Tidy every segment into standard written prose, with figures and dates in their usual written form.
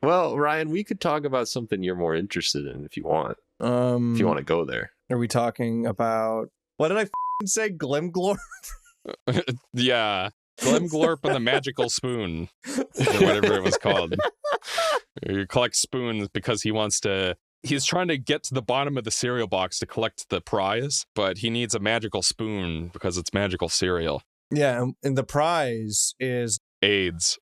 Well, Ryan, we could talk about something you're more interested in if you want. If you want to go there. Are we talking about... What did I say? Glimglor? Yeah. Glimglorp and the magical spoon, or whatever it was called. You collect spoons because he's trying to get to the bottom of the cereal box to collect the prize, but he needs a magical spoon because it's magical cereal. Yeah, and the prize is... AIDS.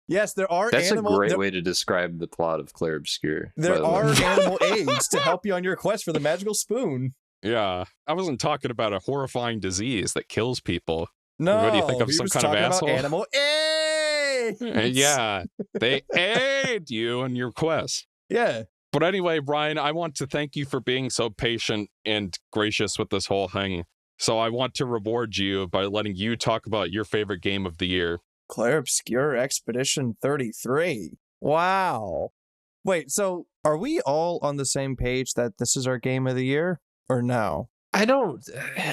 Yes, there are That's a great way to describe the plot of Clair Obscur. There are animal aids to help you on your quest for the magical spoon. Yeah, I wasn't talking about a horrifying disease that kills people. No, what do you think of some kind of asshole? About animal aids. Yeah, they aid you in your quest. Yeah. But anyway, Brian, I want to thank you for being so patient and gracious with this whole thing. So I want to reward you by letting you talk about your favorite game of the year. Clair Obscur Expedition 33. Wow. Wait, so are we all on the same page that this is our game of the year? Or no? I don't,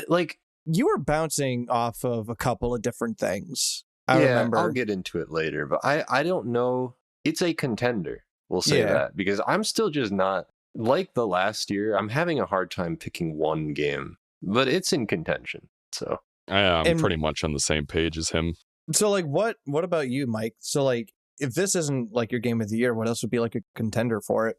like... You were bouncing off of a couple of different things. I remember. I'll get into it later, but I don't know. It's a contender. We'll say that, because I'm still just not, like the last year, I'm having a hard time picking one game, but it's in contention. So I'm pretty much on the same page as him. So like, what about you, Mike? So like, if this isn't like your game of the year, what else would be like a contender for it?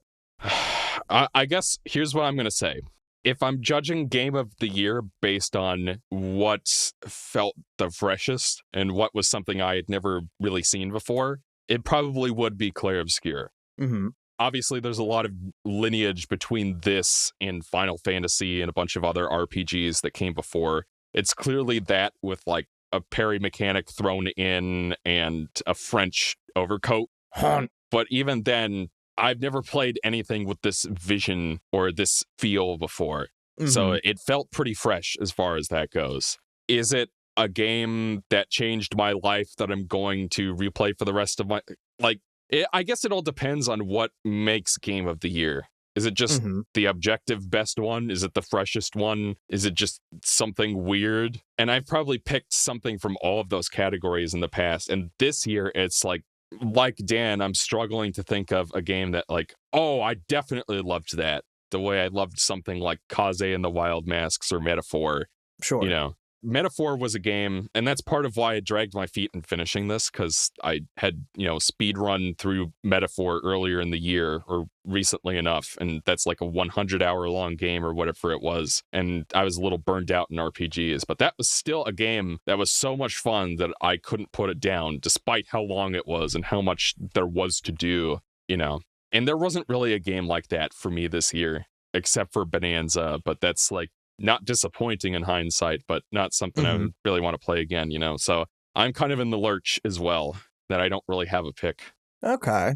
I guess here's what I'm going to say. If I'm judging game of the year based on what felt the freshest and what was something I had never really seen before, it probably would be Clair Obscur. Mm-hmm. Obviously, there's a lot of lineage between this and Final Fantasy and a bunch of other RPGs that came before. It's clearly that with like a parry mechanic thrown in and a French overcoat. But even then, I've never played anything with this vision or this feel before. Mm-hmm. So it felt pretty fresh as far as that goes. Is it a game that changed my life that I'm going to replay for the rest of my... I guess it all depends on what makes game of the year. Is it just the objective best one? Is it the freshest one? Is it just something weird? And I've probably picked something from all of those categories in the past. And this year, it's like Dan, I'm struggling to think of a game that like, oh, I definitely loved that. The way I loved something like Kaze and the Wild Masks or Metaphor. Sure. You know, Metaphor was a game, and that's part of why I dragged my feet in finishing this, because I had, speed run through Metaphor earlier in the year or recently enough, and that's like a 100-hour long game or whatever it was, and I was a little burned out in RPGs, but that was still a game that was so much fun that I couldn't put it down, despite how long it was and how much there was to do, and there wasn't really a game like that for me this year, except for Bonanza, but that's like not disappointing in hindsight, but not something I would really want to play again, So I'm kind of in the lurch as well, that I don't really have a pick. Okay.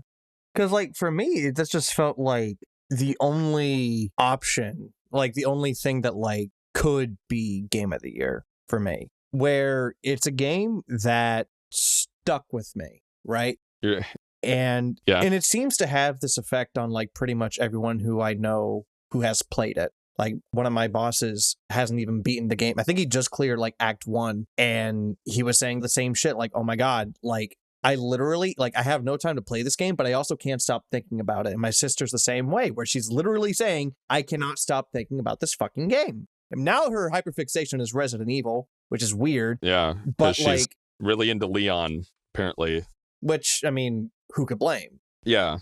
Because, like, for me, this just felt like the only option, like the only thing that, like, could be game of the year for me, where it's a game that stuck with me, right? Yeah. And it seems to have this effect on, like, pretty much everyone who I know who has played it. Like, one of my bosses hasn't even beaten the game. I think he just cleared, like, Act 1, and he was saying the same shit, like, oh my god, like, I literally, like, I have no time to play this game, but I also can't stop thinking about it. And my sister's the same way, where she's literally saying, I cannot stop thinking about this fucking game. And now her hyperfixation is Resident Evil, which is weird. Yeah, but she's like really into Leon, apparently. Which, I mean, who could blame? Yeah.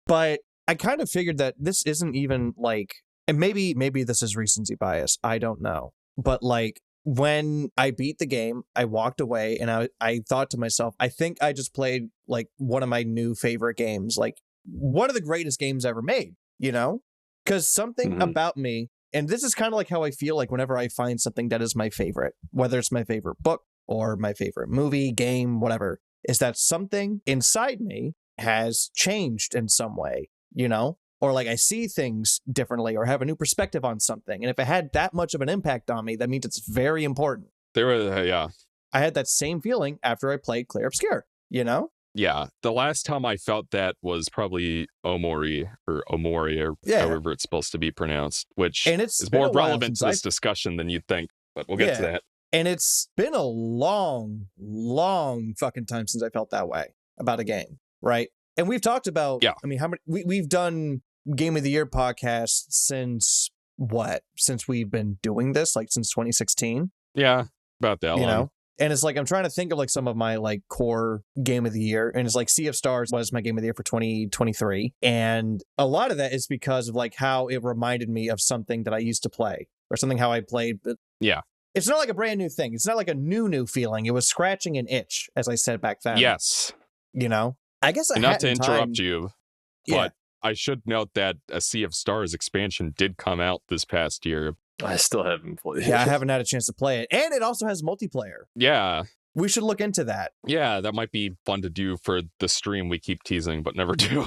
But I kind of figured that this isn't even, like... And maybe this is recency bias. I don't know. But like when I beat the game, I walked away and I thought to myself, I think I just played like one of my new favorite games, like one of the greatest games ever made, Because something about me, and this is kind of like how I feel like whenever I find something that is my favorite, whether it's my favorite book or my favorite movie, game, whatever, is that something inside me has changed in some way, Or like I see things differently or have a new perspective on something. And if it had that much of an impact on me, that means it's very important. I had that same feeling after I played Clair Obscur, Yeah. The last time I felt that was probably Omori or however it's supposed to be pronounced, which is more relevant to this discussion than you'd think. But we'll get to that. And it's been a long, long fucking time since I felt that way. about a game, right? And we've talked about, Yeah. I mean, how many we've done Game of the Year podcasts since what? Since we've been doing this, like since 2016. Yeah, about that You long. know? And it's like, I'm trying to think of like some of my like core Game of the Year. And it's like Sea of Stars was my Game of the Year for 2023. And a lot of that is because of like how it reminded me of something that I used to play or something how I played. But Yeah. it's not like a brand new thing. It's not like a new feeling. It was scratching an itch, as I said back then. Yes. You know? I guess And not to interrupt you, but Yeah. I should note that a Sea of Stars expansion did come out this past year. I still haven't played it. Yeah, I haven't had a chance to play it. And it also has multiplayer. Yeah. We should look into that. Yeah, that might be fun to do for the stream we keep teasing, but never do.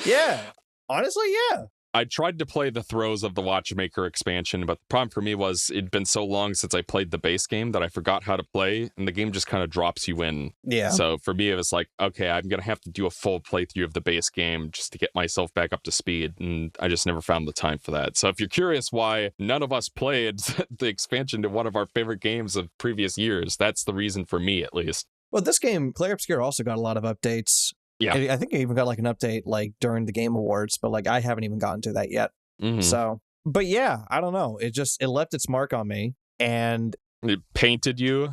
Yeah. Honestly, yeah. I tried to play the Throes of the Watchmaker expansion, but the problem for me was it'd been so long since I played the base game that I forgot how to play, and the game just kind of drops you in. Yeah. So for me, it was like, okay, I'm going to have to do a full playthrough of the base game just to get myself back up to speed, and I just never found the time for that. So if you're curious why none of us played the expansion to one of our favorite games of previous years, that's the reason for me, at least. Well, this game, Clair Obscur, also got a lot of updates. Yeah. I think I even got like an update like during the Game Awards, but like I haven't even gotten to that yet. Mhm. So, but yeah, I don't know. It left its mark on me, and It painted you.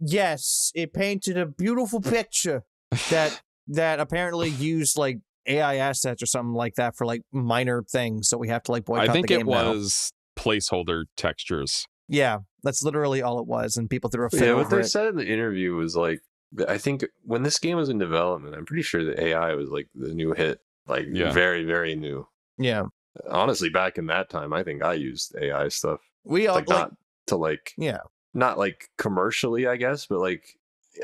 yes, it painted a beautiful picture that apparently used like AI assets or something like that for like minor things. So we have to like boycott I think the it game now. was placeholder textures. Yeah, that's literally all it was, and people threw a fit Yeah, what over they it. said in the interview was like, I think when this game was in development, I'm pretty sure the AI was like the new hit, like Yeah. very, very new. Yeah, Honestly, back in that time, I think I used AI stuff, we all like not to like, yeah. not like commercially, I guess, but like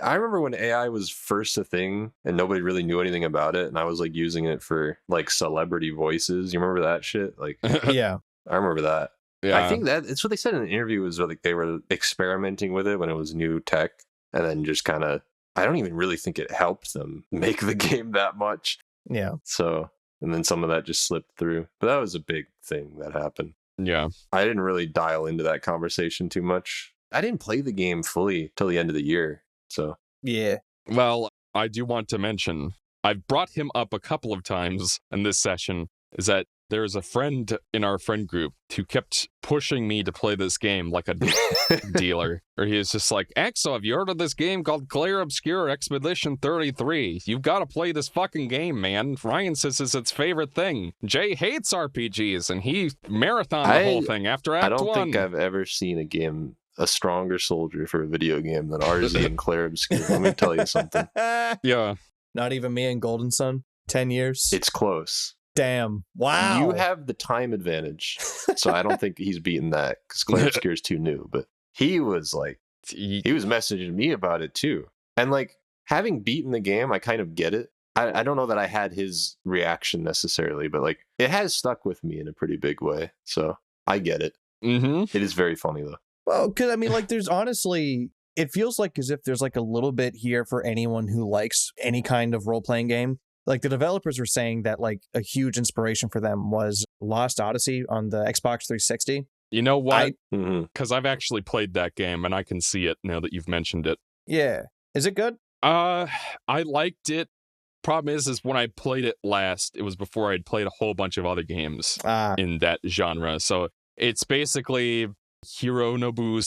I remember when AI was first a thing and nobody really knew anything about it, and I was like using it for like celebrity voices. You remember that shit? Like, Yeah. I remember that. Yeah. I think that it's what they said in the interview was like they were experimenting with it when it was new tech, and then just kind of, I don't even really think it helped them make the game that much. Yeah. So, and then some of that just slipped through. But that was a big thing that happened. Yeah. I didn't really dial into that conversation too much. I didn't play the game fully till the end of the year. So, Yeah. Well, I do want to mention, I've brought him up a couple of times in this session, is that there's a friend in our friend group who kept pushing me to play this game like a dealer. Or he was just like, Axel, have you heard of this game called Clair Obscur Expedition 33? You've got to play this fucking game, man. Ryan says it's its favorite thing. Jay hates RPGs, and he marathoned the whole thing after Act 1. I don't think I've ever seen a game, a stronger soldier for a video game than RZ and Clair Obscur. Let me tell you something. Yeah. Not even me and Golden Sun. 10 years. It's close. Damn. Wow. You have the time advantage. So I don't think he's beaten that because Clair Obscur is too new. But he was like, he was messaging me about it too. And like, having beaten the game, I kind of get it. I don't know that I had his reaction necessarily, but like, it has stuck with me in a pretty big way. So I get it. Mm-hmm. It is very funny though. Well, because I mean, like, there's honestly, it feels like as if there's like a little bit here for anyone who likes any kind of role playing game. Like the developers were saying that like a huge inspiration for them was Lost Odyssey on the Xbox 360. You know what? Mm-hmm. Because I've actually played that game, and I can see it now that you've mentioned it. Yeah. Is it good? I liked it. Problem is when I played it last, it was before I'd played a whole bunch of other games in that genre. So it's basically Hironobu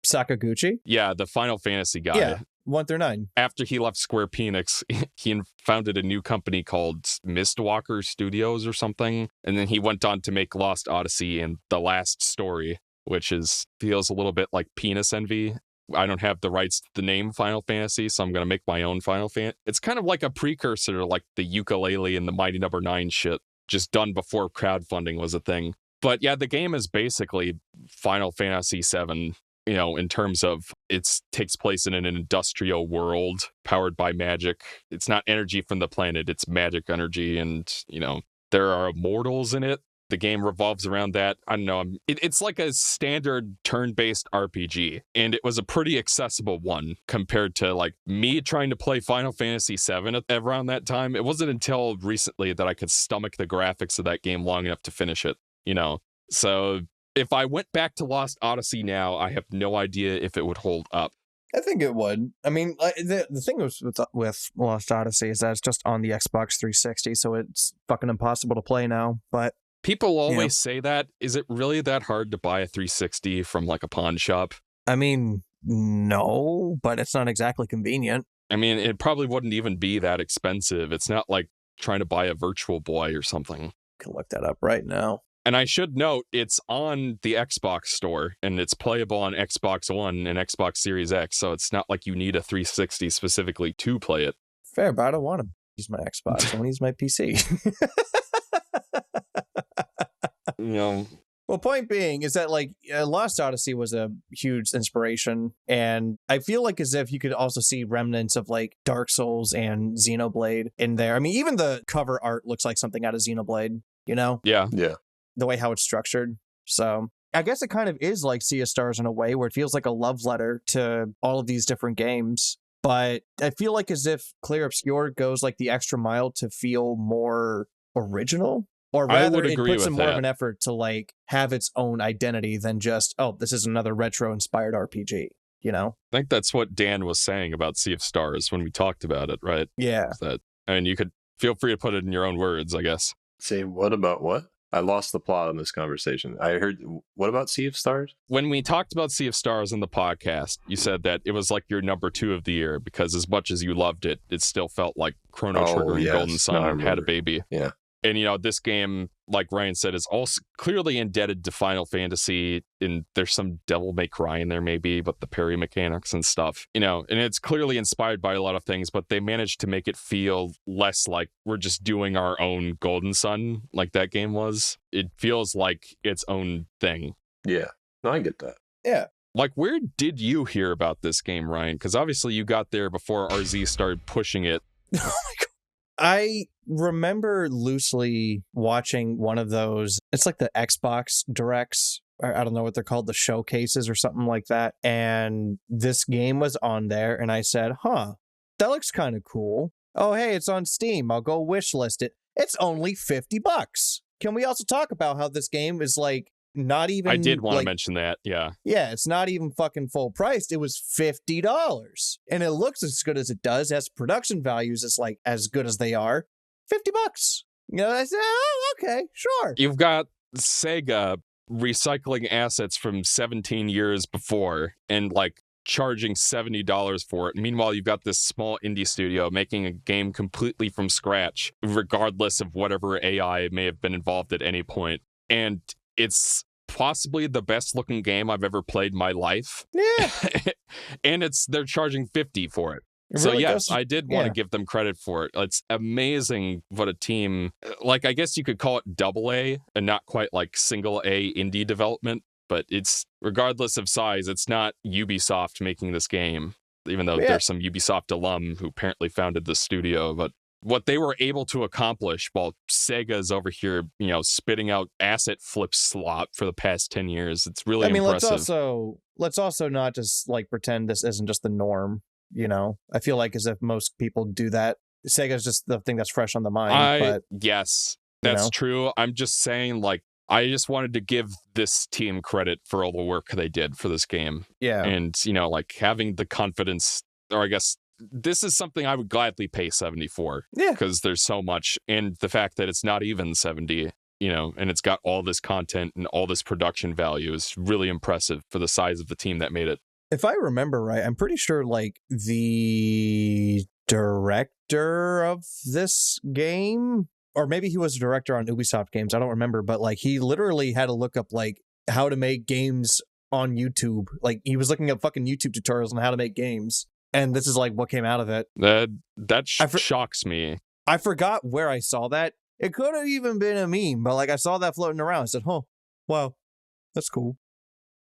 Sakaguchi? Yeah, the Final Fantasy guy. Yeah. 1 through 9. After he left Square Enix, he founded a new company called Mistwalker Studios or something. And then he went on to make Lost Odyssey and The Last Story, which feels a little bit like penis envy. I don't have the rights to the name Final Fantasy, so I'm going to make my own Final Fantasy. It's kind of like a precursor to like the Yooka-Laylee and the Mighty Number 9 shit, just done before crowdfunding was a thing. But yeah, the game is basically Final Fantasy VII, you know, in terms of it takes place in an industrial world powered by magic. It's not energy from the planet, it's magic energy. And, you know, there are immortals in it. The game revolves around that. I don't know. It's like a standard turn-based RPG, and it was a pretty accessible one compared to like me trying to play Final Fantasy VII around that time. It wasn't until recently that I could stomach the graphics of that game long enough to finish it, you know? So if I went back to Lost Odyssey now, I have no idea if it would hold up. I think it would. I mean, the thing with Lost Odyssey is that it's just on the Xbox 360, so it's fucking impossible to play now. But people always say that. Is it really that hard to buy a 360 from like a pawn shop? I mean, no, but it's not exactly convenient. I mean, it probably wouldn't even be that expensive. It's not like trying to buy a Virtual Boy or something. Can look that up right now. And I should note, it's on the Xbox store, and it's playable on Xbox One and Xbox Series X, so it's not like you need a 360 specifically to play it. Fair, but I don't want to use my Xbox. I want to use my PC. Well, point being is that, like, Lost Odyssey was a huge inspiration, and I feel like as if you could also see remnants of, like, Dark Souls and Xenoblade in there. I mean, even the cover art looks like something out of Xenoblade, you know? Yeah. The way how it's structured. So I guess it kind of is like Sea of Stars in a way, where it feels like a love letter to all of these different games. But I feel like as if Clair Obscur goes like the extra mile to feel more original, or rather it puts in more of an effort to like have its own identity than just, oh, this is another retro inspired RPG, you know? I think that's what Dan was saying about Sea of Stars when we talked about it, right? Yeah. I mean, you could feel free to put it in your own words, I guess. Say, what about what? I lost the plot of this conversation. I heard, what about Sea of Stars? When we talked about Sea of Stars in the podcast, you said that it was like your number 2 of the year because as much as you loved it, it still felt like Chrono Trigger and Golden Sun had a baby. Yeah. And, you know, this game, like Ryan said, is also clearly indebted to Final Fantasy. And there's some Devil May Cry in there, maybe, but the parry mechanics and stuff, you know, and it's clearly inspired by a lot of things, but they managed to make it feel less like we're just doing our own Golden Sun like that game was. It feels like its own thing. Yeah. No, I get that. Yeah. Like, where did you hear about this game, Ryan? Because obviously you got there before RZ started pushing it. Oh my God. I remember loosely watching one of those. It's like the Xbox Directs. I don't know what they're called, the showcases or something like that. And this game was on there, and I said, huh, that looks kind of cool. Oh, hey, it's on Steam. I'll go wishlist it. It's only $50. Can we also talk about how this game is like not even... I did want to mention that, yeah. Yeah, it's not even fucking full priced. It was $50. And it looks as good as it does. It has production values as like as good as they are. $50. You know, I said, oh, okay, sure. You've got Sega recycling assets from 17 years before and like charging $70 for it. Meanwhile, you've got this small indie studio making a game completely from scratch, regardless of whatever AI may have been involved at any point. And it's possibly the best looking game I've ever played in my life. Yeah. And they're charging $50 for it. So really yes, I did want to give them credit for it. It's amazing what a team, like I guess you could call it AA and not quite like single A indie development, but it's regardless of size, it's not Ubisoft making this game, even though there's some Ubisoft alum who apparently founded the studio. But what they were able to accomplish while Sega's over here, you know, spitting out asset flip slop for the past 10 years, it's really impressive. Let's also not just like pretend this isn't just the norm. You know, I feel like as if most people do that. Sega's just the thing that's fresh on the mind. Yes, that's true. I'm just saying, like, I just wanted to give this team credit for all the work they did for this game. Yeah. And, you know, like having the confidence, or I guess this is something I would gladly pay 70 for. Yeah. Because there's so much. And the fact that it's not even 70, you know, and it's got all this content and all this production value is really impressive for the size of the team that made it. If I remember right, I'm pretty sure like the director of this game, or maybe he was a director on Ubisoft games, I don't remember, but like he literally had to look up like how to make games on YouTube. Like he was looking up fucking YouTube tutorials on how to make games. And this is like what came out of it. That shocks me. I forgot where I saw that. It could have even been a meme, but like I saw that floating around. I said, huh, wow, that's cool.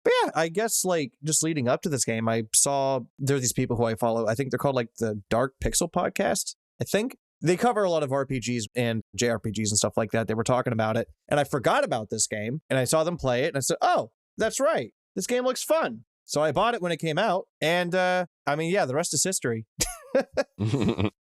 But yeah, I guess like just leading up to this game, I saw there are these people who I follow. I think they're called like the Dark Pixel Podcast. I think they cover a lot of RPGs and JRPGs and stuff like that. They were talking about it. And I forgot about this game and I saw them play it and I said, oh, that's right. This game looks fun. So I bought it when it came out. And I mean, yeah, the rest is history.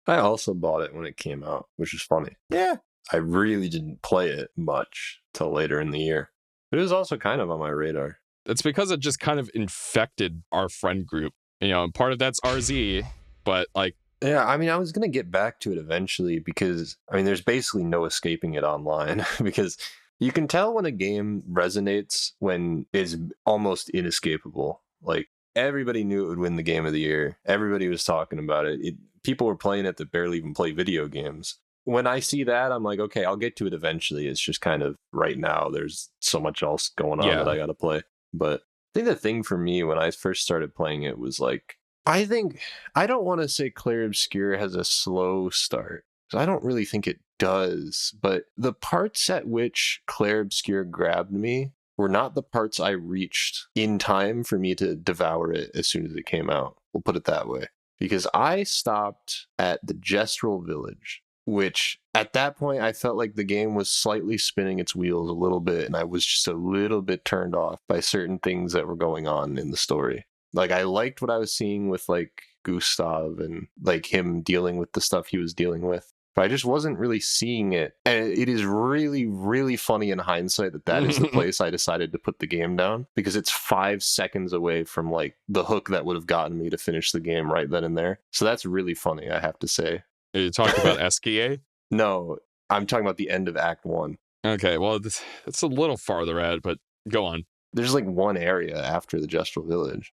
I also bought it when it came out, which is funny. Yeah. I really didn't play it much till later in the year. But it was also kind of on my radar. It's because it just kind of infected our friend group. And part of that's RZ, but like, yeah, I mean, I was going to get back to it eventually because, I mean, there's basically no escaping it online because you can tell when a game resonates when it's almost inescapable. Like, everybody knew it would win the game of the year. Everybody was talking about it. People were playing it that barely even play video games. When I see that, I'm like, okay, I'll get to it eventually. It's just kind of right now, there's so much else going on that I got to play. But I think the thing for me when I first started playing it was like, I don't want to say Clair Obscur has a slow start. I don't really think it does, but the parts at which Clair Obscur grabbed me were not the parts I reached in time for me to devour it as soon as it came out. We'll put it that way. Because I stopped at the Gestural Village, which at that point I felt like the game was slightly spinning its wheels a little bit, and I was just a little bit turned off by certain things that were going on in the story. Like, I liked what I was seeing with, like, Gustav and, like, him dealing with the stuff he was dealing with. But I just wasn't really seeing it. And it is really, really funny in hindsight that is the place I decided to put the game down. Because it's 5 seconds away from, like, the hook that would have gotten me to finish the game right then and there. So that's really funny, I have to say. Are you talking about Esquier? No, I'm talking about the end of Act 1. Okay, well, it's a little farther out, but go on. There's, like, one area after the Gestural Village.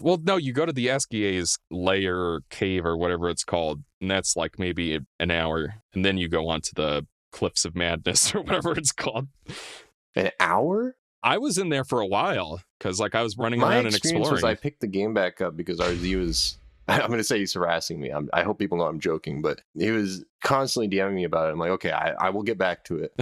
Well, no, you go to the Esquier's lair or cave or whatever it's called, and that's like maybe an hour, and then you go on to the Cliffs of Madness or whatever it's called. An hour? I was in there for a while, because like I was running My around and experience exploring. Was I picked the game back up because RZ was... I'm going to say he's harassing me. I hope people know I'm joking, but he was constantly DMing me about it. I'm like, okay, I will get back to it.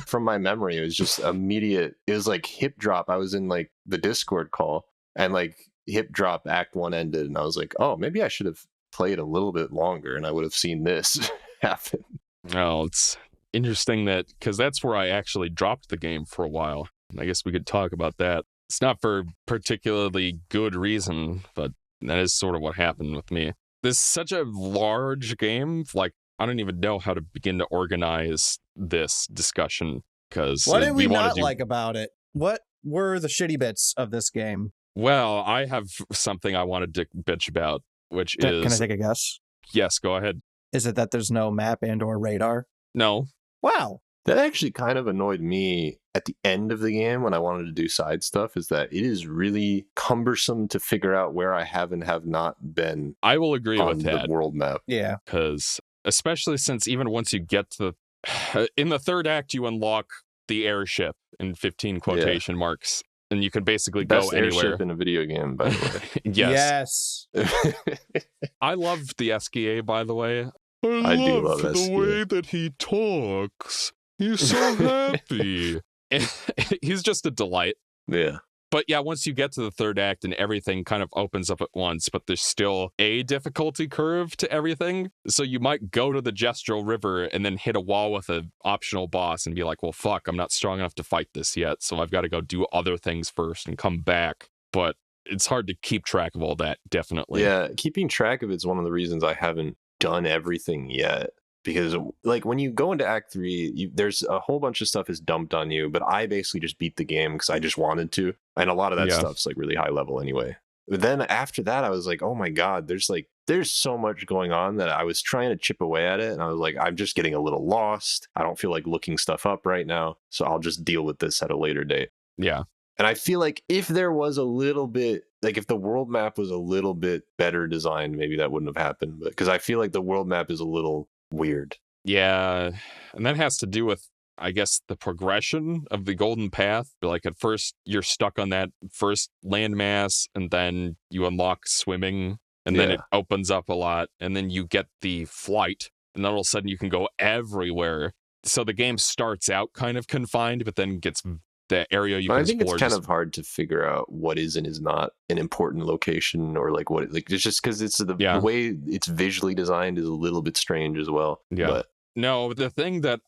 From my memory, it was just immediate. It was like hip drop. I was in like the Discord call, and like hip drop Act 1 ended, and I was like, oh, maybe I should have played a little bit longer, and I would have seen this happen. Oh, it's interesting that, because that's where I actually dropped the game for a while. I guess we could talk about that. It's not for particularly good reason, but that is sort of what happened with me. This is such a large game, like, I don't even know how to begin to organize this discussion, because what did we not like about it? What were the shitty bits of this game? Well, I have something I wanted to bitch about, which is... Can I take a guess? Yes, go ahead. Is it that there's no map and or radar? No. Wow. That actually kind of annoyed me at the end of the game when I wanted to do side stuff, is that it is really cumbersome to figure out where I have and have not been. I will agree with that. On the world map. Yeah. Because especially since even once you get to in the third act, you unlock the airship in 15 quotation marks, and you can basically Best go anywhere. Airship in a video game, by the way. Yes. I love the Esquier, by the way. I do love the way that he talks. He's so happy. He's just a delight. Yeah. But yeah, once you get to the third act and everything kind of opens up at once, but there's still a difficulty curve to everything. So you might go to the Gestural River and then hit a wall with an optional boss and be like, well, fuck, I'm not strong enough to fight this yet. So I've got to go do other things first and come back. But it's hard to keep track of all that, definitely. Yeah, keeping track of it's one of the reasons I haven't done everything yet. Because, like, when you go into Act 3, there's a whole bunch of stuff is dumped on you, but I basically just beat the game because I just wanted to. And a lot of that stuff's, like, really high level anyway. But then after that, I was like, oh my god, there's so much going on that I was trying to chip away at it. And I was like, I'm just getting a little lost. I don't feel like looking stuff up right now. So I'll just deal with this at a later date. Yeah. And I feel like if there was a little bit, like if the world map was a little bit better designed, maybe that wouldn't have happened. But because I feel like the world map is a little weird. Yeah, and that has to do with, I guess, the progression of the Golden Path. Like, at first, you're stuck on that first landmass, and then you unlock swimming, and then it opens up a lot, and then you get the flight, and then all of a sudden you can go everywhere. So the game starts out kind of confined, but then gets the area you can explore. I think it's kind of hard to figure out what is and is not an important location, or like what, like, it's just because it's the way it's visually designed is a little bit strange as well. Yeah. But no, the thing that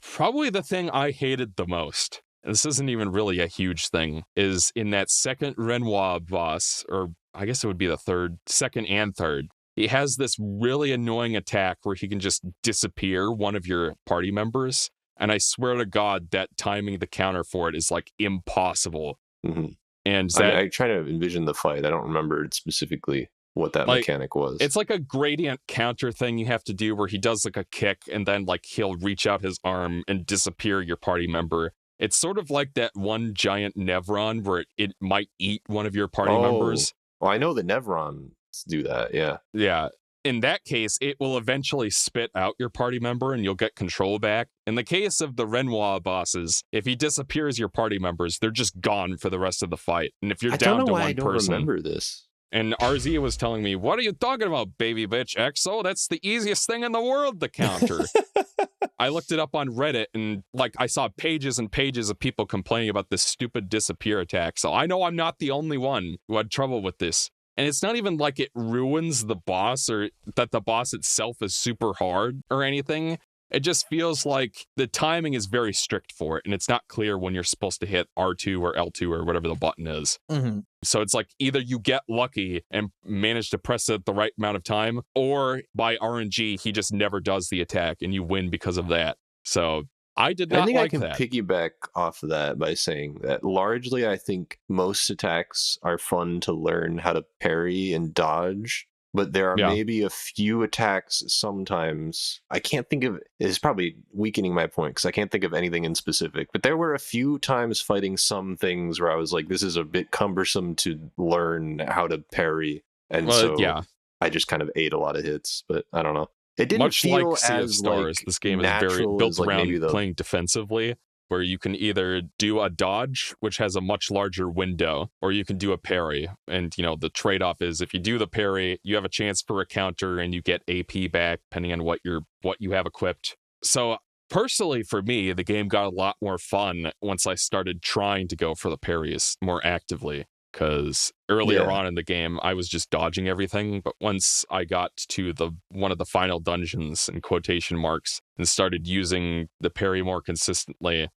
probably the thing I hated the most, and this isn't even really a huge thing, is in that second Renoir boss, or I guess it would be the second and third. He has this really annoying attack where he can just disappear one of your party members. And I swear to God that timing the counter for it is like impossible. Mm-hmm. And I try to envision the fight. I don't remember specifically what that mechanic was. It's like a gradient counter thing you have to do where he does like a kick and then like he'll reach out his arm and disappear your party member. It's sort of like that one giant Nevron where it might eat one of your party members. Well, I know the Nevrons do that, yeah. Yeah. In that case, it will eventually spit out your party member and you'll get control back. In the case of the Renoir bosses, if he disappears your party members, they're just gone for the rest of the fight. And if you're down to one person... I don't remember this. And RZ was telling me, what are you talking about, baby bitch? EXO? That's the easiest thing in the world to counter. I looked it up on Reddit and like I saw pages and pages of people complaining about this stupid disappear attack. So I know I'm not the only one who had trouble with this. And it's not even like it ruins the boss or that the boss itself is super hard or anything. It just feels like the timing is very strict for it. And it's not clear when you're supposed to hit R2 or L2 or whatever the button is. Mm-hmm. So it's like either you get lucky and manage to press it at the right amount of time, or by RNG, he just never does the attack and you win because of that. So I did not like that. I think I can piggyback off of that by saying that largely I think most attacks are fun to learn how to parry and dodge. But there are maybe a few attacks sometimes. I can't think of... It's probably weakening my point because I can't think of anything in specific. But there were a few times fighting some things where I was like, this is a bit cumbersome to learn how to parry. And I just kind of ate a lot of hits. But I don't know. It didn't feel like Sea of Stars. This game is very built around playing defensively, where you can either do a dodge, which has a much larger window, or you can do a parry. And, you know, the trade-off is if you do the parry, you have a chance for a counter and you get AP back, depending on what you have equipped. So personally, for me, the game got a lot more fun once I started trying to go for the parries more actively. Because earlier on in the game, I was just dodging everything. But once I got to one of the final dungeons, in quotation marks, and started using the parry more consistently.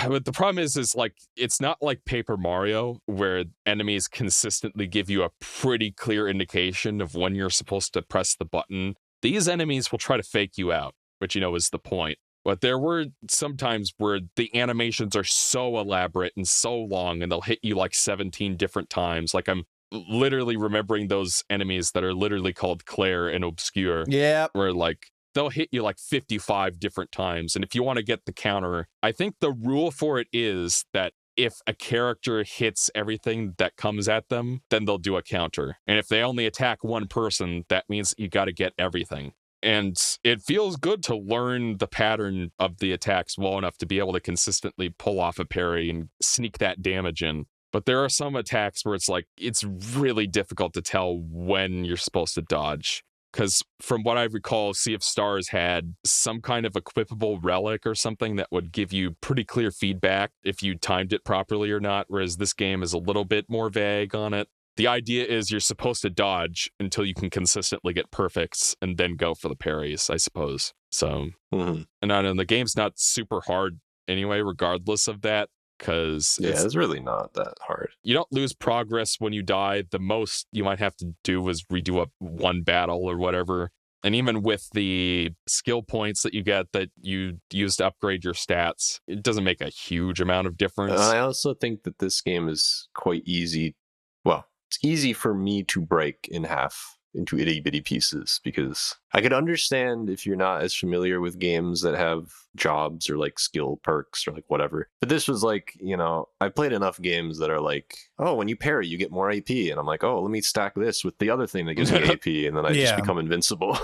But the problem is like, it's not like Paper Mario, where enemies consistently give you a pretty clear indication of when you're supposed to press the button. These enemies will try to fake you out, which, you know, is the point. But there were some times where the animations are so elaborate and so long, and they'll hit you like 17 different times. Like, I'm literally remembering those enemies that are literally called Clair and Obscur. Yeah. Where, like, they'll hit you like 55 different times. And if you want to get the counter, I think the rule for it is that if a character hits everything that comes at them, then they'll do a counter. And if they only attack one person, that means you got to get everything. And it feels good to learn the pattern of the attacks well enough to be able to consistently pull off a parry and sneak that damage in. But there are some attacks where it's like, it's really difficult to tell when you're supposed to dodge. Because from what I recall, Sea of Stars had some kind of equipable relic or something that would give you pretty clear feedback if you timed it properly or not, whereas this game is a little bit more vague on it. The idea is you're supposed to dodge until you can consistently get perfects and then go for the parries, I suppose. So, and I know the game's not super hard anyway, regardless of that, because it's really not that hard. You don't lose progress when you die. The most you might have to do is redo one battle or whatever. And even with the skill points that you get that you use to upgrade your stats, it doesn't make a huge amount of difference. I also think that this game is quite easy. Well, it's easy for me to break in half into itty bitty pieces, because I could understand if you're not as familiar with games that have jobs or like skill perks or like whatever. But this was like, you know, I played enough games that are like, oh, when you parry, you get more AP. And I'm like, oh, let me stack this with the other thing that gives me AP. And then I just become invincible.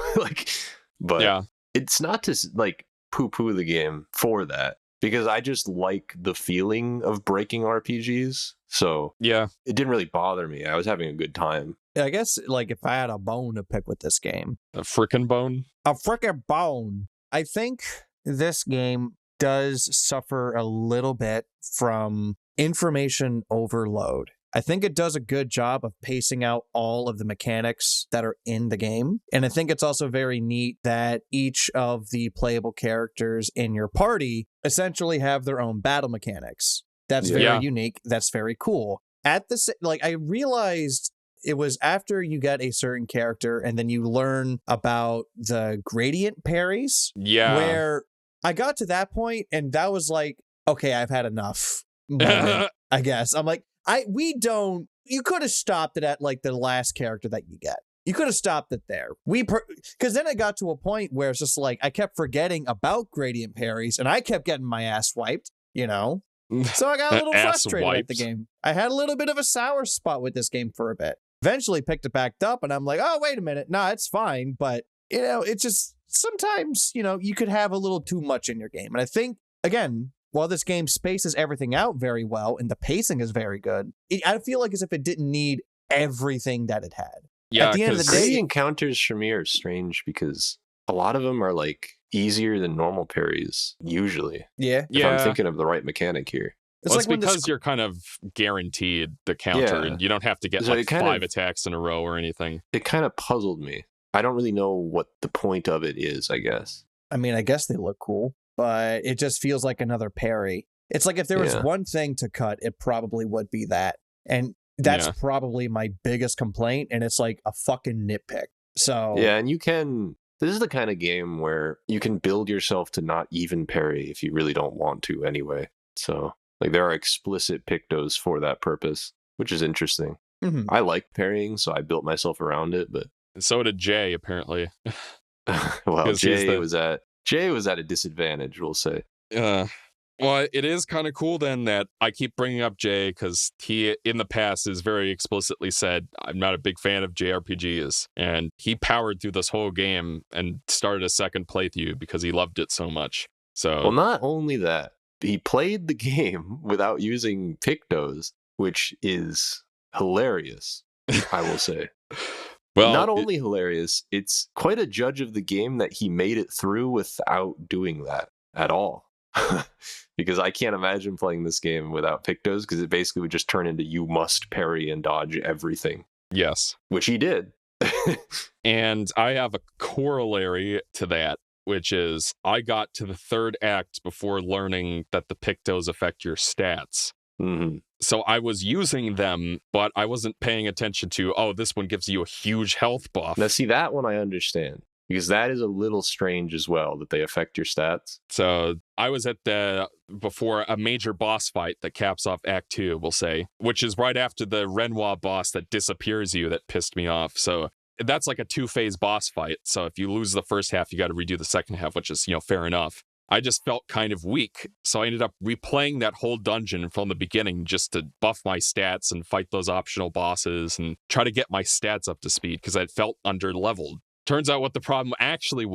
But it's not to like poo-poo the game for that, because I just like the feeling of breaking RPGs. So it didn't really bother me. I was having a good time. I guess, like, if I had a bone to pick with this game. A frickin' bone? A frickin' bone. I think this game does suffer a little bit from information overload. I think it does a good job of pacing out all of the mechanics that are in the game. And I think it's also very neat that each of the playable characters in your party essentially have their own battle mechanics. That's very unique. That's very cool. I realized it was after you get a certain character and then you learn about the gradient parries. Yeah. Where I got to that point and that was like, okay, I've had enough moment, I guess. I'm like, You could have stopped it at like the last character that you get. You could have stopped it there. Because then it got to a point where it's just like I kept forgetting about gradient parries and I kept getting my ass wiped, you know? So I got a little frustrated at the game. I had a little bit of a sour spot with this game for a bit. Eventually picked it back up and I'm like, oh, wait a minute. No, it's fine. But, you know, it's just sometimes, you know, you could have a little too much in your game. And I think, again, while this game spaces everything out very well and the pacing is very good, I feel like as if it didn't need everything that it had. Yeah, at the end of the day, the encounters for me are strange because a lot of them are like easier than normal parries usually. Yeah. If I'm thinking of the right mechanic here. It's like because you're kind of guaranteed the counter and you don't have to get like 5 attacks in a row or anything. It kind of puzzled me. I don't really know what the point of it is, I guess. I mean, I guess they look cool, but it just feels like another parry. It's like if there was one thing to cut, it probably would be that. And that's probably my biggest complaint, and it's like a fucking nitpick. So yeah, and this is the kind of game where you can build yourself to not even parry if you really don't want to anyway. So like there are explicit pictos for that purpose, which is interesting. Mm-hmm. I like parrying, so I built myself around it, but so did Jay apparently. Well, Jay was at a disadvantage, we'll say. Well, it is kind of cool then that I keep bringing up Jay because he, in the past, has very explicitly said, I'm not a big fan of JRPGs. And he powered through this whole game and started a second playthrough because he loved it so much. So, well, not only that, he played the game without using pictos, which is hilarious, I will say. Well, not only hilarious, it's quite a judge of the game that he made it through without doing that at all. Because I can't imagine playing this game without pictos, because it basically would just turn into you must parry and dodge everything. Yes. Which he did. And I have a corollary to that, which is I got to the third act before learning that the pictos affect your stats. Mm-hmm. So I was using them, but I wasn't paying attention to, this one gives you a huge health buff. Now, see, that one I understand. Because that is a little strange as well, that they affect your stats. So I was at before a major boss fight that caps off Act 2, we'll say, which is right after the Renoir boss that disappears you that pissed me off. So that's like a 2-phase boss fight. So if you lose the first half, you got to redo the second half, which is, fair enough. I just felt kind of weak. So I ended up replaying that whole dungeon from the beginning just to buff my stats and fight those optional bosses and try to get my stats up to speed because I felt under-leveled. Turns out what the problem actually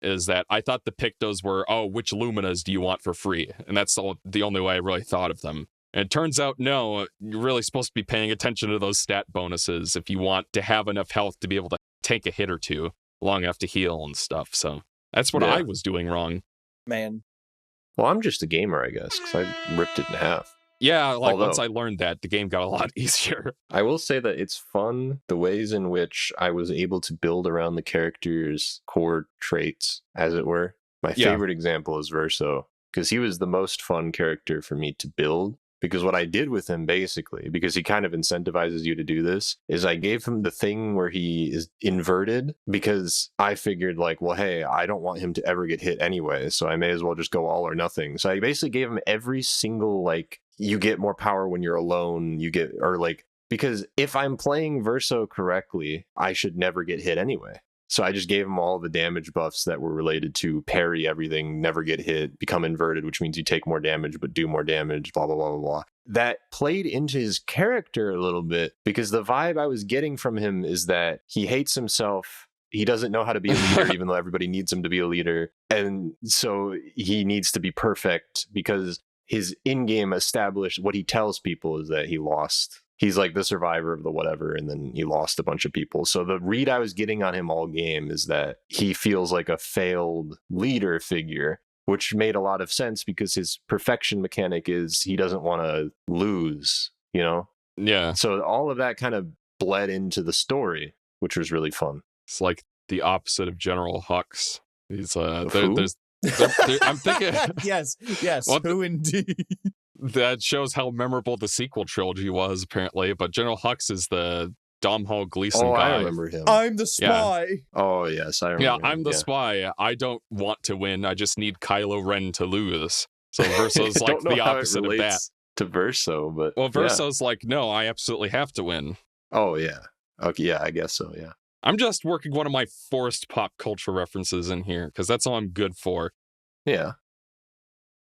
is that I thought the pictos were, which luminas do you want for free? And that's the only way I really thought of them. And it turns out, no, you're really supposed to be paying attention to those stat bonuses if you want to have enough health to be able to take a hit or two, long enough to heal and stuff. So that's what I was doing wrong. Man. Well, I'm just a gamer, I guess, because I ripped it in half. Yeah, once I learned that, the game got a lot easier. I will say that it's fun, the ways in which I was able to build around the character's core traits, as it were. My favorite example is Verso, because he was the most fun character for me to build. Because what I did with him, basically, because he kind of incentivizes you to do this, is I gave him the thing where he is inverted, because I figured, like, well, hey, I don't want him to ever get hit anyway, so I may as well just go all or nothing. So I basically gave him every single, like, you get more power when you're alone, because if I'm playing Verso correctly, I should never get hit anyway. So I just gave him all the damage buffs that were related to parry everything, never get hit, become inverted, which means you take more damage but do more damage, blah, blah, blah, blah, blah. That played into his character a little bit, because the vibe I was getting from him is that he hates himself. He doesn't know how to be a leader, even though everybody needs him to be a leader. And so he needs to be perfect, because his in-game established, what he tells people is that he lost. He's like the survivor of the whatever, and then he lost a bunch of people. So the read I was getting on him all game is that he feels like a failed leader figure, which made a lot of sense because his perfection mechanic is he doesn't want to lose, Yeah. So all of that kind of bled into the story, which was really fun. It's like the opposite of General Hux. He's I'm thinking yes, who indeed? That shows how memorable the sequel trilogy was, apparently. But General Hux is the Domhnall Gleeson guy. I remember him. I'm the spy. Yeah. Oh, yes, I remember him. I'm the spy. I don't want to win. I just need Kylo Ren to lose. So Verso's like the opposite of that. to Verso, but well, Verso's like, no, I absolutely have to win. Oh yeah. Okay, yeah, I guess so. Yeah. I'm just working one of my forced pop culture references in here because that's all I'm good for. Yeah.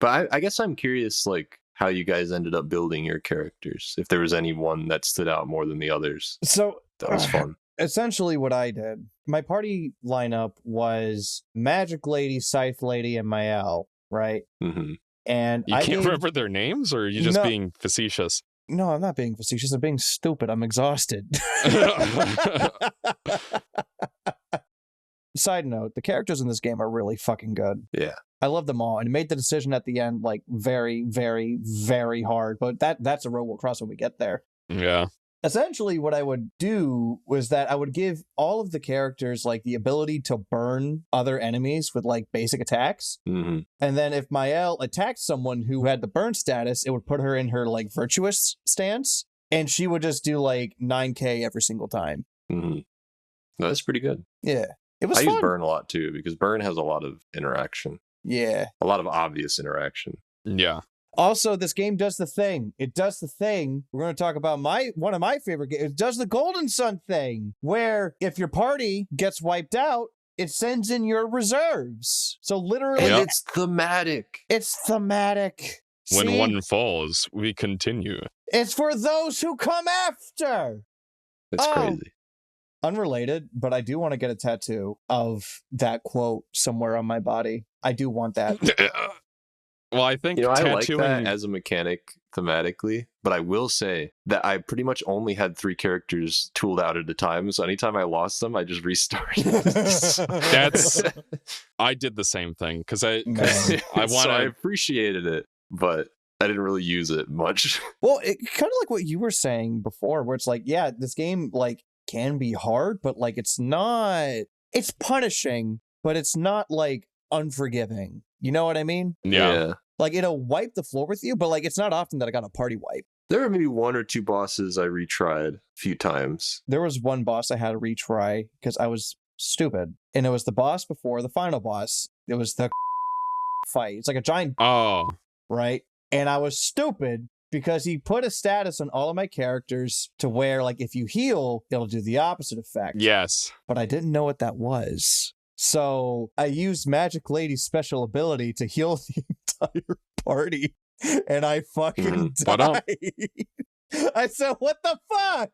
But I guess I'm curious, like, how you guys ended up building your characters. If there was any one that stood out more than the others. So That was fun. essentially what I did, my party lineup was Magic Lady, Scythe Lady, and Mael, right? Mm-hmm. And You can't remember their names, or are you just being facetious? No, I'm not being facetious. I'm being stupid. I'm exhausted. Side note, the characters in this game are really fucking good. Yeah. I love them all, and made the decision at the end like very, very, very hard. But that's a road we'll cross when we get there. Yeah. Essentially, what I would do was that I would give all of the characters like the ability to burn other enemies with like basic attacks. Mm-hmm. And then if Mael attacked someone who had the burn status, it would put her in her like virtuous stance, and she would just do like 9k every single time. Mm-hmm. No, that's pretty good. Yeah. It was I fun. use burn a lot too, because burn has a lot of interaction. Yeah. A lot of obvious interaction. Yeah. Also, this game does the thing. It does the thing. We're going to talk about one of my favorite games. It does the Golden Sun thing, where if your party gets wiped out, it sends in your reserves. So literally, And it's thematic. It's thematic. When See? one falls, we continue. It's for those who come after. It's crazy. Unrelated, but I do want to get a tattoo of that quote somewhere on my body. I do want that. Well, I think I like tattooing... that as a mechanic thematically, but I will say that I pretty much only had 3 characters tooled out at a time, so anytime I lost them, I just restarted. I did the same thing, because I appreciated it, but I didn't really use it much. Well, it kind of like what you were saying before, where it's like, yeah, this game like can be hard, but like it's punishing, but it's not like unforgiving. You know what I mean? Yeah. Like it'll wipe the floor with you, but like it's not often that I got a party wipe. There were maybe 1 or 2 bosses I retried a few times. There was one boss I had to retry because I was stupid, and it was the boss before the final boss. It was the fight. It's like a giant right, and I was stupid because he put a status on all of my characters to where like if you heal, it'll do the opposite effect. Yes. But I didn't know what that was. So I used Magic Lady's special ability to heal the entire party, and I fucking died. I said, what the fuck?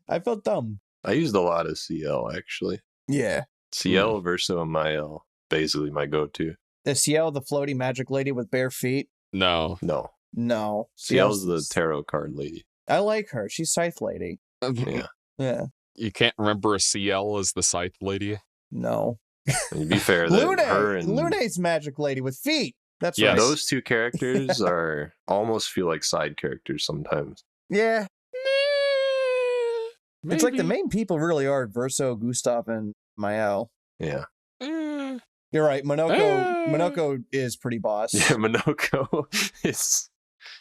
I felt dumb. I used a lot of CL, actually. Yeah. CL, Verso, and Mael, basically my go-to. Is CL the floaty Magic Lady with bare feet? No. CL's the tarot card lady. I like her. She's Scythe Lady. Yeah. You can't remember a CL as the Scythe Lady? No. And to be fair, Lune's Magic Lady with feet. That's right. Those 2 characters almost feel like side characters sometimes. Yeah. Maybe. It's like the main people really are Verso, Gustav, and Mael. Yeah. You're right. Monoko is pretty boss. Yeah, Monoko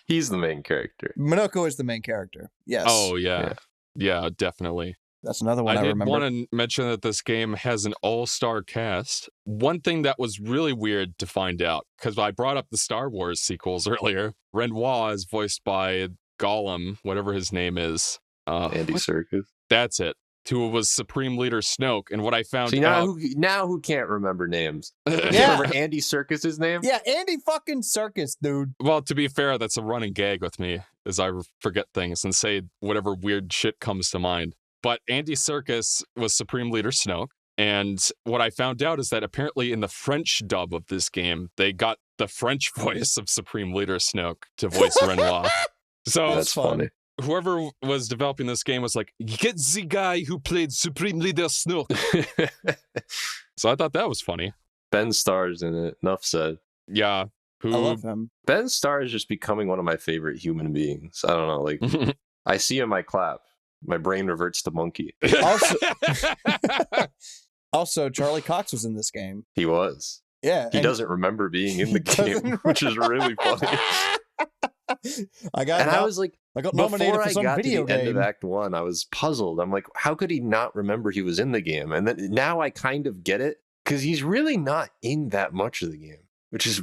he's the main character. Monoko is the main character. Yes. Oh, yeah. Yeah, definitely. That's another one I remember. I did want to mention that this game has an all-star cast. One thing that was really weird to find out, because I brought up the Star Wars sequels earlier, Renoir is voiced by Gollum, whatever his name is. Andy Serkis. That's it. Who was Supreme Leader Snoke, and what I found out... Now who can't remember names? Yeah. Remember Andy Serkis' name? Yeah, Andy fucking Serkis, dude. Well, to be fair, that's a running gag with me, as I forget things and say whatever weird shit comes to mind. But Andy Serkis was Supreme Leader Snoke, and what I found out is that apparently in the French dub of this game, they got the French voice of Supreme Leader Snoke to voice Renoir. So that's funny. Whoever was developing this game was like, get the guy who played Supreme Leader Snoke. So I thought that was funny. Ben Starr's in it. Enough said. Yeah. I love him. Ben Starr is just becoming one of my favorite human beings. I don't know. Like, I see him, I clap. My brain reverts to monkey. Also, Charlie Cox was in this game. He was. Yeah. He doesn't remember being in the game, which is really funny. I was like, I got nominated for some video game. End of Act 1, I was puzzled. I'm like, how could he not remember he was in the game? And then now I kind of get it, because he's really not in that much of the game, which is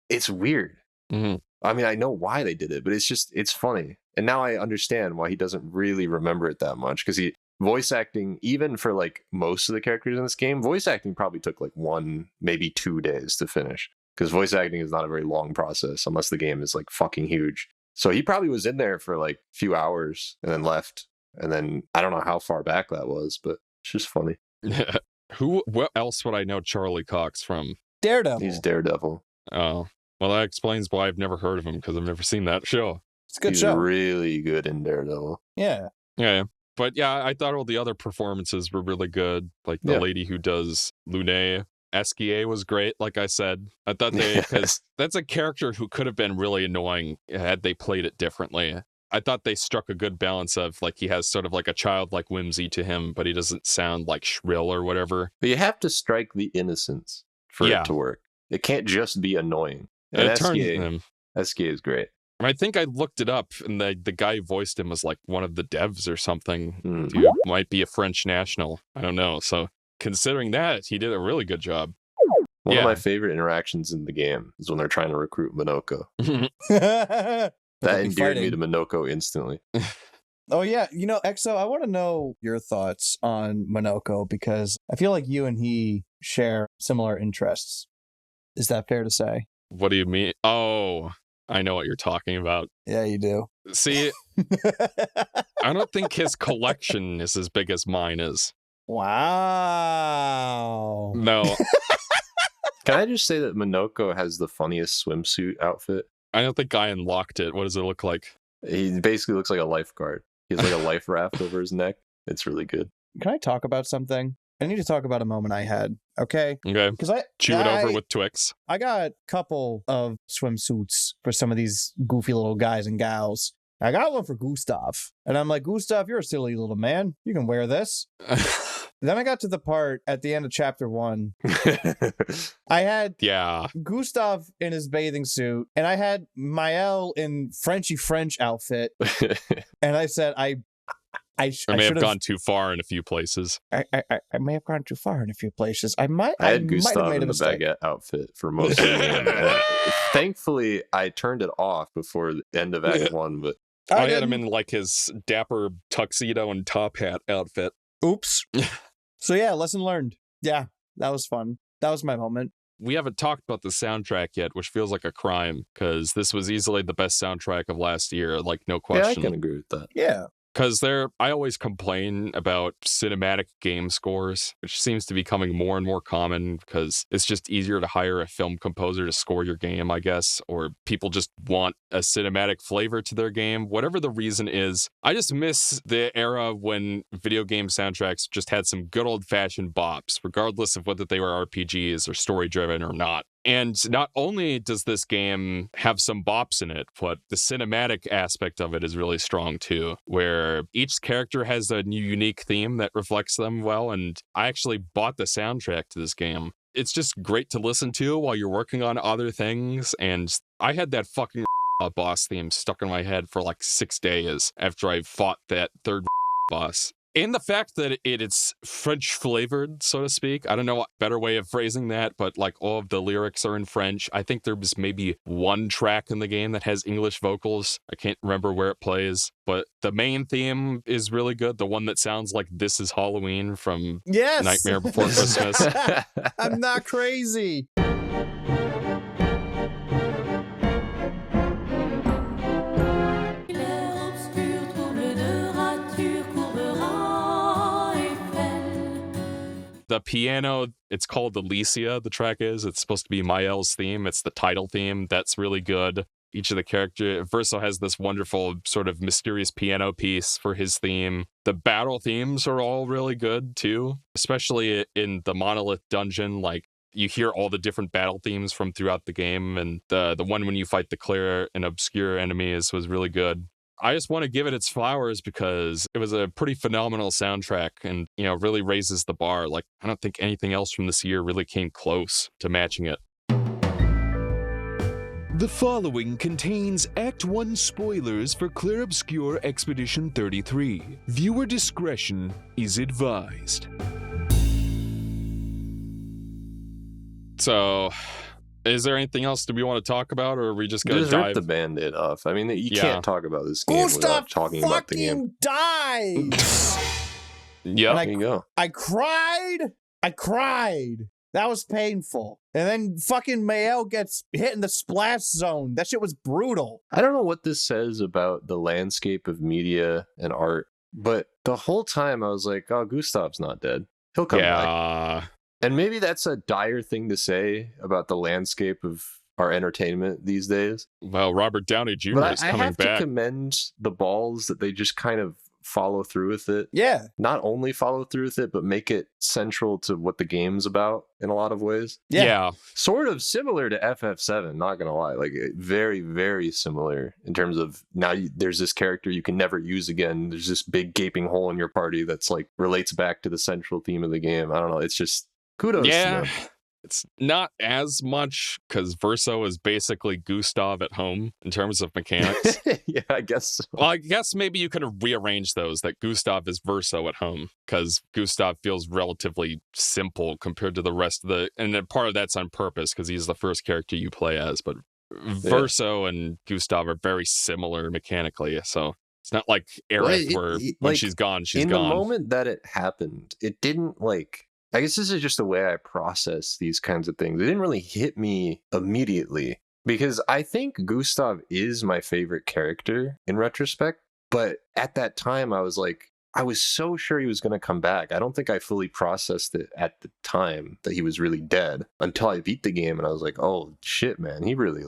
it's weird. Mm-hmm. I mean, I know why they did it, but it's funny. And now I understand why he doesn't really remember it that much, because voice acting, even for like most of the characters in this game, voice acting probably took like 1, maybe 2 days to finish, because voice acting is not a very long process unless the game is like fucking huge. So he probably was in there for like a few hours and then left. And then I don't know how far back that was, but it's just funny. What else would I know Charlie Cox from? Daredevil. He's Daredevil. Oh, well, that explains why I've never heard of him, because I've never seen that show. It's a good He's show. really good in Daredevil. Yeah. Yeah. But yeah, I thought all the other performances were really good. Like the lady who does Lune Esquier was great, like I said. I thought because that's a character who could have been really annoying had they played it differently. I thought they struck a good balance of, like, he has sort of like a childlike whimsy to him, but he doesn't sound like shrill or whatever. But you have to strike the innocence for it to work. It can't just be annoying. And Esquier is great. I think I looked it up, and the guy who voiced him was like one of the devs or something. Dude might be a French national. I don't know. So considering that, he did a really good job. One of my favorite interactions in the game is when they're trying to recruit Minoko. That endeared me to Minoko instantly. Oh, yeah. You know, Exo, I want to know your thoughts on Minoko, because I feel like you and he share similar interests. Is that fair to say? What do you mean? Oh, I know what you're talking about. Yeah, you do. See, I don't think his collection is as big as mine is. Wow. No. Can I just say that Minoko has the funniest swimsuit outfit? I don't think I unlocked it. What does it look like? He basically looks like a lifeguard. He has like a life raft over his neck. It's really good. Can I talk about something? I need to talk about a moment I had, okay? Okay. Because Chew it over with Twix. I got a couple of swimsuits for some of these goofy little guys and gals. I got one for Gustav. And I'm like, Gustav, you're a silly little man. You can wear this. Then I got to the part at the end of chapter 1. I had Gustav in his bathing suit, and I had Maël in Frenchy French outfit. And I said, I may have gone too far in a few places. I may have gone too far in a few places. I had Gustav in the baguette outfit for most of the game. Thankfully, I turned it off before the end of Act 1, but I had him in like his dapper tuxedo and top hat outfit. Oops. So yeah, lesson learned. Yeah, that was fun. That was my moment. We haven't talked about the soundtrack yet, which feels like a crime, because this was easily the best soundtrack of last year, like no question. Yeah, I can agree with that. Yeah. Because I always complain about cinematic game scores, which seems to be becoming more and more common because it's just easier to hire a film composer to score your game, I guess, or people just want a cinematic flavor to their game. Whatever the reason is, I just miss the era when video game soundtracks just had some good old-fashioned bops, regardless of whether they were RPGs or story-driven or not. And not only does this game have some bops in it, but the cinematic aspect of it is really strong too, where each character has a new unique theme that reflects them well. And I actually bought the soundtrack to this game. It's just great to listen to while you're working on other things. And I had that fucking boss theme stuck in my head for like 6 days after I fought that third boss. And the fact that it's French flavored, so to speak. I don't know what better way of phrasing that, but like all of the lyrics are in French. I think there's maybe one track in the game that has English vocals. I can't remember where it plays, but the main theme is really good. The one that sounds like This Is Halloween from Nightmare Before Christmas. I'm not crazy. The piano, it's called Alicia, the track is. It's supposed to be Maël's theme. It's the title theme. That's really good. Each of the characters, Verso has this wonderful sort of mysterious piano piece for his theme. The battle themes are all really good too, especially in the Monolith dungeon. Like, you hear all the different battle themes from throughout the game, and the one when you fight the Clair and Obscur enemies was really good. I just want to give it its flowers because it was a pretty phenomenal soundtrack and, you know, really raises the bar. Like, I don't think anything else from this year really came close to matching it. The following contains Act 1 spoilers for Clair Obscur Expedition 33. Viewer discretion is advised. So, Is there anything else that we want to talk about, or are we just going to Just rip dive? the Band-Aid off. I mean, you can't talk about this game Gustav without talking about the game. dies. Yeah, There you go. I cried. That was painful. And then fucking Mael gets hit in the splash zone. That shit was brutal. I don't know what this says about the landscape of media and art, but the whole time I was like, oh, Gustav's not dead. He'll come back. And maybe that's a dire thing to say about the landscape of our entertainment these days. Well, Robert Downey Jr. But is I coming have back. to commend the balls that they just kind of follow through with it. Yeah. Not only follow through with it, but make it central to what the game's about in a lot of ways. Yeah. Sort of similar to FF7, not gonna lie. Like, very, very similar in terms of now there's this character you can never use again. There's this big gaping hole in your party that's like relates back to the central theme of the game. I don't know. It's just kudos to them. It's not as much because Verso is basically Gustav at home in terms of mechanics. Yeah, I guess so. Well, I guess maybe you could rearrange those, that Gustav is Verso at home, because Gustav feels relatively simple compared to the rest of the... And then part of that's on purpose, because he's the first character you play as, but Verso and Gustav are very similar mechanically, so it's not like Aerith, where when she's gone, she's gone. In the moment that it happened, it didn't like... I guess this is just the way I process these kinds of things. It didn't really hit me immediately because I think Gustav is my favorite character in retrospect. But at that time, I was so sure he was going to come back. I don't think I fully processed it at the time that he was really dead until I beat the game. And I was like, oh, shit, man. He really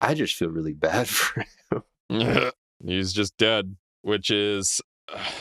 I just feel really bad for him. He's just dead, which is...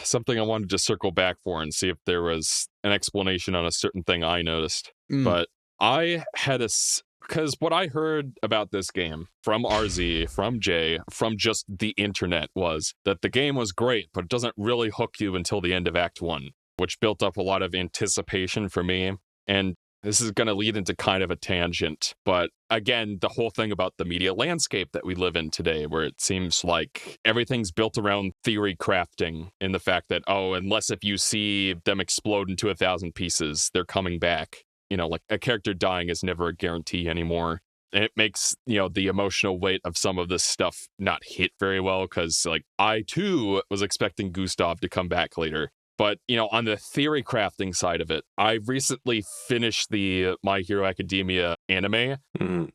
something I wanted to circle back for and see if there was an explanation on a certain thing I noticed. But I had because what I heard about this game from RZ, from Jay, from just the internet was that the game was great, but it doesn't really hook you until the end of Act 1, which built up a lot of anticipation for me. And this is going to lead into kind of a tangent, but again, the whole thing about the media landscape that we live in today, where it seems like everything's built around theory crafting and the fact that, oh, unless if you see them explode into 1,000 pieces, they're coming back. You know, like a character dying is never a guarantee anymore. And it makes, the emotional weight of some of this stuff not hit very well, because like I too was expecting Gustav to come back later. But, on the theory crafting side of it, I recently finished the My Hero Academia anime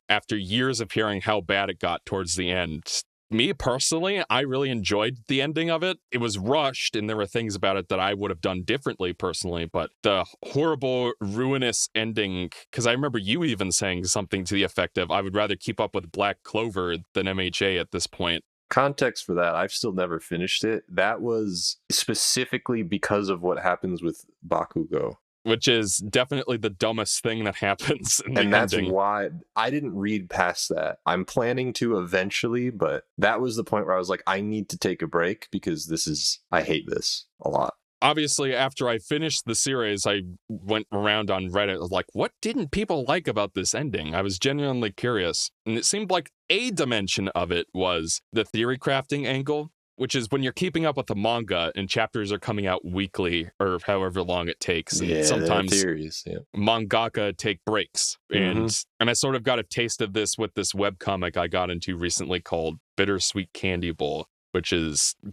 after years of hearing how bad it got towards the end. Me, personally, I really enjoyed the ending of it. It was rushed, and there were things about it that I would have done differently, personally. But the horrible, ruinous ending, because I remember you even saying something to the effect of, I would rather keep up with Black Clover than MHA at this point. Context for that, I've still never finished it. That was specifically because of what happens with Bakugo. Which is definitely the dumbest thing that happens in the ending. And that's why I didn't read past that. I'm planning to eventually, but that was the point where I was like, I need to take a break because I hate this a lot. Obviously, after I finished the series, I went around on Reddit, like, what didn't people like about this ending? I was genuinely curious. And it seemed like a dimension of it was the theory crafting angle, which is when you're keeping up with the manga and chapters are coming out weekly or however long it takes. And sometimes theories, mangaka take breaks. And I sort of got a taste of this with this webcomic I got into recently called Bittersweet Candy Bowl, which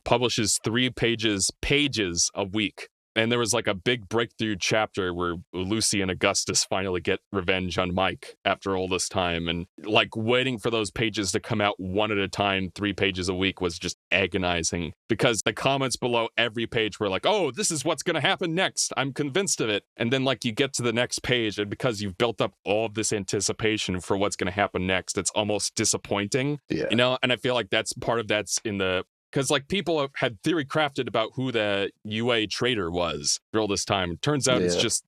publishes 3 pages a week. And there was like a big breakthrough chapter where Lucy and Augustus finally get revenge on Mike after all this time. And like waiting for those pages to come out one at a time, 3 pages a week was just agonizing, because the comments below every page were like, oh, this is what's going to happen next. I'm convinced of it. And then like you get to the next page, and because you've built up all of this anticipation for what's going to happen next, it's almost disappointing, And I feel like that's in the... Because, like, people had theory crafted about who the UA traitor was for all this time. Turns out it's just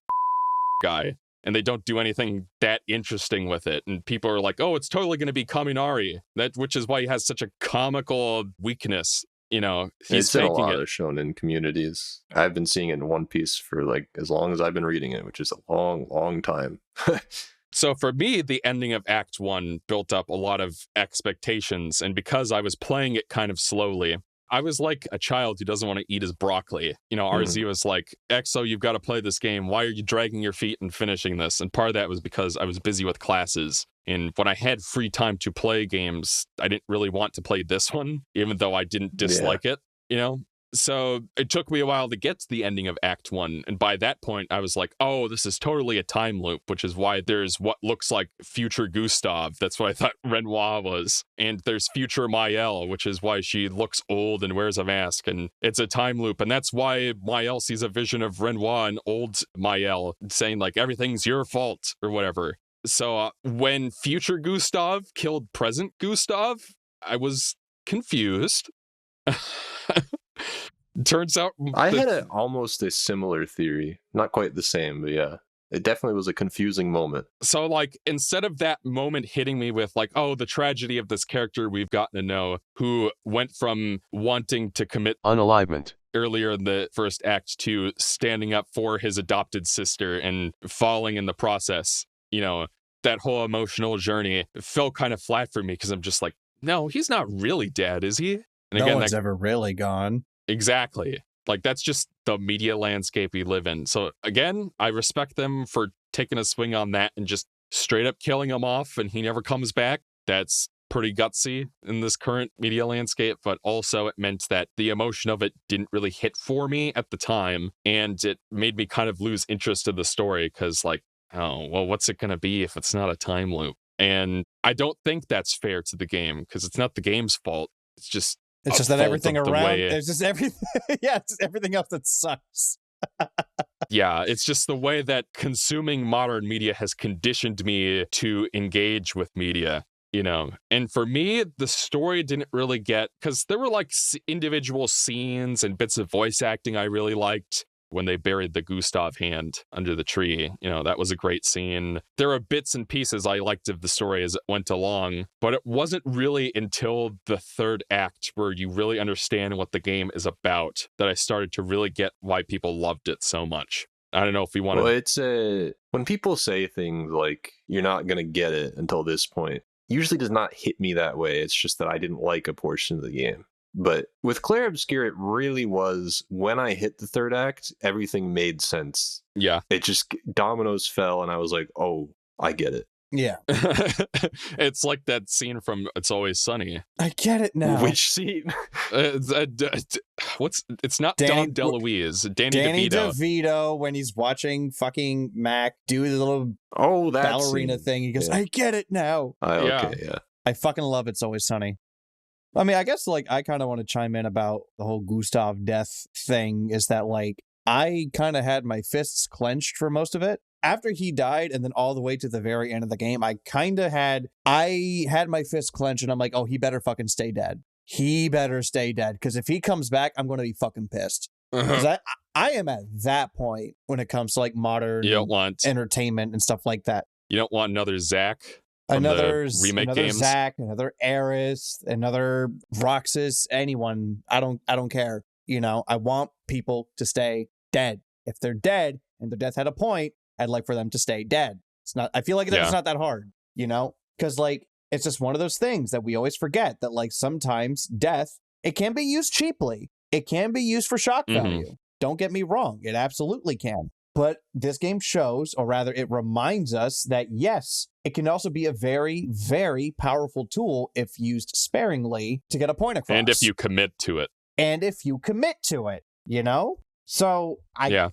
guy, and they don't do anything that interesting with it. And people are like, oh, it's totally going to be Kaminari, which is why he has such a comical weakness. He's it's in a lot it. of shonen communities. I've been seeing it in One Piece for, like, as long as I've been reading it, which is a long, long time. So for me, the ending of Act 1 built up a lot of expectations, and because I was playing it kind of slowly, I was like a child who doesn't want to eat his broccoli. You know, RZ was like, Exo, you've got to play this game. Why are you dragging your feet and finishing this? And part of that was because I was busy with classes. And when I had free time to play games, I didn't really want to play this one, even though I didn't dislike it, you know? So it took me a while to get to the ending of Act 1. And by that point, I was like, oh, this is totally a time loop, which is why there's what looks like future Gustav. That's what I thought Renoir was. And there's future Maëlle, which is why she looks old and wears a mask. And it's a time loop. And that's why Maëlle sees a vision of Renoir and old Maëlle saying, like, everything's your fault or whatever. So when future Gustav killed present Gustav, I was confused. Turns out I had almost a similar theory. Not quite the same, but yeah. It definitely was a confusing moment. So, like, instead of that moment hitting me with, like, oh, the tragedy of this character we've gotten to know, who went from wanting to commit unalivement earlier in the first act to standing up for his adopted sister and falling in the process, you know, that whole emotional journey fell kind of flat for me because I'm just like, no, he's not really dead, is he? And no one's ever really gone. Exactly. Like, that's just the media landscape we live in. So, again, I respect them for taking a swing on that and just straight up killing him off and he never comes back. That's pretty gutsy in this current media landscape, but also it meant that the emotion of it didn't really hit for me at the time, and it made me kind of lose interest in the story because, like, oh, well, what's it going to be if it's not a time loop? And I don't think that's fair to the game because it's not the game's fault. It's just that everything around, it's just everything. Yeah, it's just everything else that sucks. Yeah, it's just the way that consuming modern media has conditioned me to engage with media, you know. And for me, the story didn't really get, because there were like individual scenes and bits of voice acting I really liked. When they buried the Gustav hand under the tree, you know, that was a great scene. There are bits and pieces I liked of the story as it went along, but it wasn't really until the third act where you really understand what the game is about that I started to really get why people loved it so much. I don't know if we want to... Well, it's when people say things like, you're not going to get it until this point, usually does not hit me that way. It's just that I didn't like a portion of the game. But with Clair Obscur, it really was, when I hit the third act, everything made sense. Yeah. It just, dominoes fell, and I was like, oh, I get it. Yeah. It's like that scene from It's Always Sunny. I get it now. Which scene? It's not Dom DeLuise. Danny DeVito, when he's watching fucking Mac do the little ballerina thing, he goes, I get it now. Okay, yeah. I fucking love It's Always Sunny. I mean, I guess, like, I kind of want to chime in about the whole Gustav death thing, is that, like, I kind of had my fists clenched for most of it. After he died, and then all the way to the very end of the game, I had my fists clenched, and I'm like, oh, he better fucking stay dead. He better stay dead, because if he comes back, I'm going to be fucking pissed. Because I am at that point when it comes to, like, modern entertainment and stuff like that. You don't want another Zack? Another games. Zack, another Aerith, another Roxas, anyone. I don't care. You know, I want people to stay dead. If they're dead and their death had a point, I'd like for them to stay dead. It's not. I feel like it's not that hard, you know, because, like, it's just one of those things that we always forget, that, like, sometimes death, it can be used cheaply. It can be used for shock value. Don't get me wrong. It absolutely can. But this game shows, or rather it reminds us, that yes, it can also be a very, very powerful tool if used sparingly to get a point across. And if you commit to it. You know? So I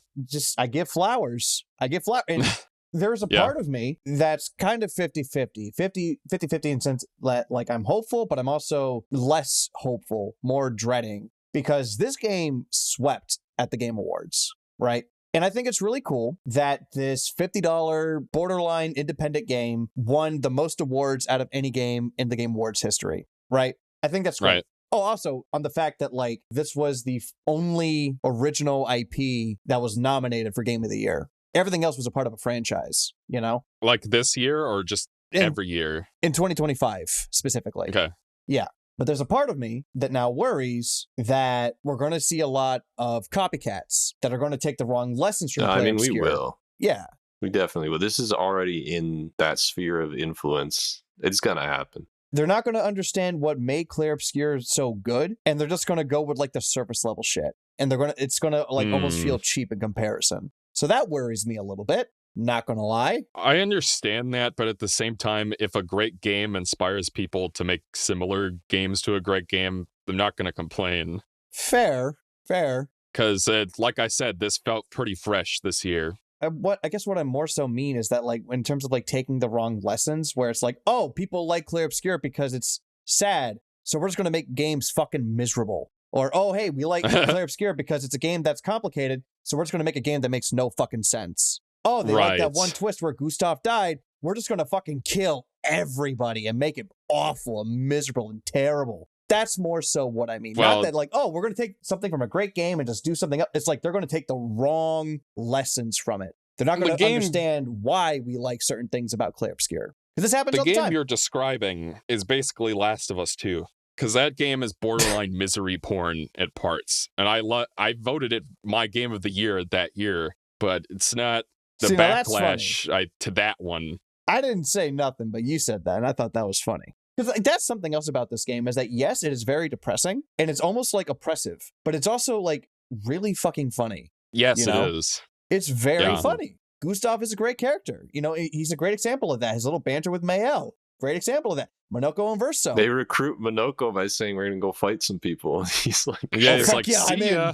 give flowers. And there's a part of me that's kind of 50-50. 50-50 in the sense that, like, I'm hopeful, but I'm also less hopeful, more dreading. Because this game swept at the Game Awards, right? And I think it's really cool that this $50 borderline independent game won the most awards out of any game in the Game Awards history, right? I think that's great. Right. Oh, also on the fact that, like, this was the only original IP that was nominated for Game of the Year. Everything else was a part of a franchise, you know? Like this year or just every year? In 2025, specifically. Okay. Yeah. But there's a part of me that now worries that we're going to see a lot of copycats that are going to take the wrong lessons from Clair Obscur. We will. Yeah. We definitely will. This is already in that sphere of influence. It's going to happen. they're not going to understand what made Clair Obscur so good, and they're just going to go with like the surface level shit, and it's going to like almost feel cheap in comparison. So that worries me a little bit. Not going to lie. I understand that, but at the same time, if a great game inspires people to make similar games to a great game, they're not going to complain. Fair. Because, like I said, this felt pretty fresh this year. I guess what I more so mean is that, like, in terms of like taking the wrong lessons, where it's like, oh, people like Clair Obscur because it's sad, so we're just going to make games fucking miserable. Or, oh, hey, we like Clair Obscur because it's a game that's complicated, so we're just going to make a game that makes no fucking sense. Oh, they like that one twist where Gustav died. We're just going to fucking kill everybody and make it awful and miserable and terrible. That's more so what I mean. Not that like, oh, we're going to take something from a great game and just do something else. It's like they're going to take the wrong lessons from it. They're not going to understand why we like certain things about Clair Obscur. Because this happens all the time. The game you're describing is basically Last of Us 2. Because that game is borderline misery porn at parts. And I voted it my game of the year that year, but it's not the backlash to that one. I didn't say nothing, but you said that, and I thought that was funny. Because like, that's something else about this game is that, yes, it is very depressing, and it's almost like oppressive, but it's also like really fucking funny. Yes, it is. It's very funny. Gustav is a great character. You know, he's a great example of that. His little banter with Mael, great example of that. Monoko and Verso. They recruit Monoko by saying we're gonna go fight some people. He's like, he's like, see ya.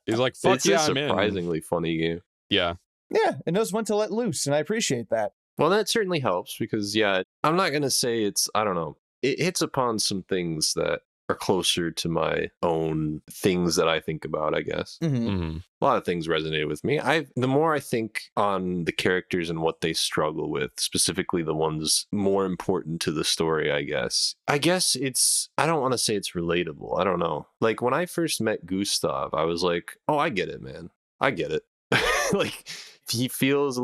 He's like, fuck yeah, I'm in. It's a surprisingly funny game. Yeah. Yeah, it knows when to let loose, and I appreciate that. Well, that certainly helps because, yeah, I'm not going to say I don't know. It hits upon some things that are closer to my own things that I think about, I guess. A lot of things resonated with me. The more I think on the characters and what they struggle with, specifically the ones more important to the story, I guess I don't want to say it's relatable. I don't know. Like when I first met Gustav, I was like, oh, I get it, man. I get it. Like he feels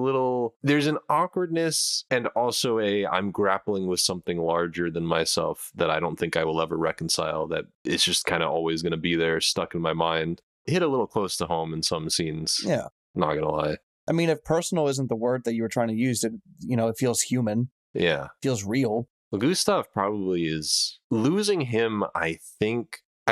there's an awkwardness and also I'm grappling with something larger than myself that I don't think I will ever reconcile, that it's just kind of always going to be there stuck in my mind. It hit a little close to home in some scenes. Yeah. Not going to lie. I mean, if personal isn't the word that you were trying to use, it feels human. Yeah. Feels real. Well, Gustav probably is losing him. I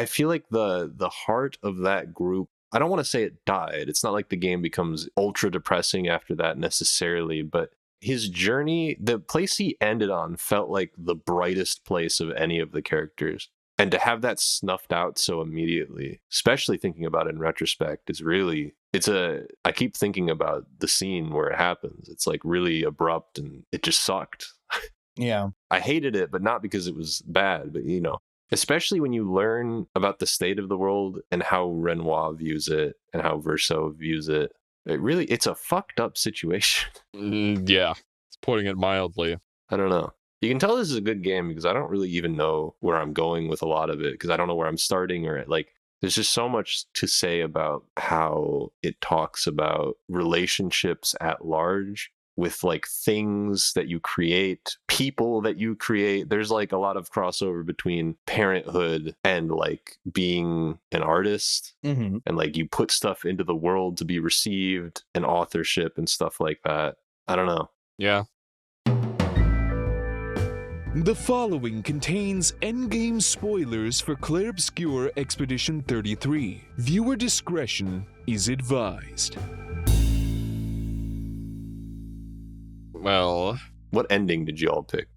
feel like the heart of that group, I don't want to say it died. It's not like the game becomes ultra depressing after that necessarily, but his journey, the place he ended on felt like the brightest place of any of the characters. And to have that snuffed out so immediately, especially thinking about it in retrospect, I keep thinking about the scene where it happens. It's like really abrupt and it just sucked. Yeah. I hated it, but not because it was bad, but especially when you learn about the state of the world and how Renoir views it and how Verso views it. It's a fucked up situation. Yeah, it's putting it mildly. I don't know. You can tell this is a good game because I don't really even know where I'm going with a lot of it because I don't know where I'm starting there's just so much to say about how it talks about relationships at large with like things that you create, people that you create. There's like a lot of crossover between parenthood and like being an artist and like you put stuff into the world to be received and authorship and stuff like that. I don't know. Yeah. The following contains endgame spoilers for Clair Obscur Expedition 33. Viewer discretion is advised. Well, what ending did you all pick?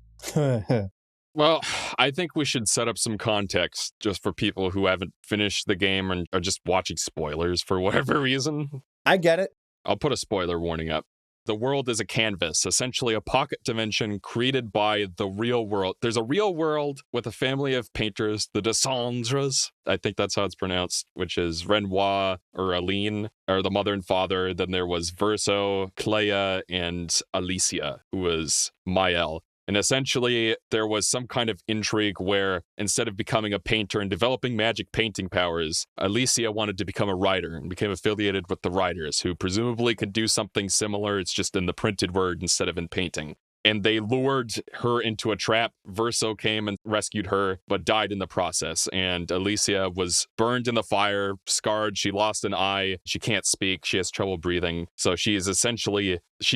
Well, I think we should set up some context just for people who haven't finished the game and are just watching spoilers for whatever reason. I get it. I'll put a spoiler warning up. The world is a canvas, essentially a pocket dimension created by the real world. There's a real world with a family of painters, the Descendres, I think that's how it's pronounced, which is Renoir or Aline, or the mother and father. Then there was Verso, Clea, and Alicia, who was Mael. And essentially, there was some kind of intrigue where instead of becoming a painter and developing magic painting powers, Alicia wanted to become a writer and became affiliated with the writers, who presumably could do something similar. It's just in the printed word instead of in painting. and they lured her into a trap. Verso came and rescued her, but died in the process. And Alicia was burned in the fire, scarred. She lost an eye. She can't speak. She has trouble breathing. So she's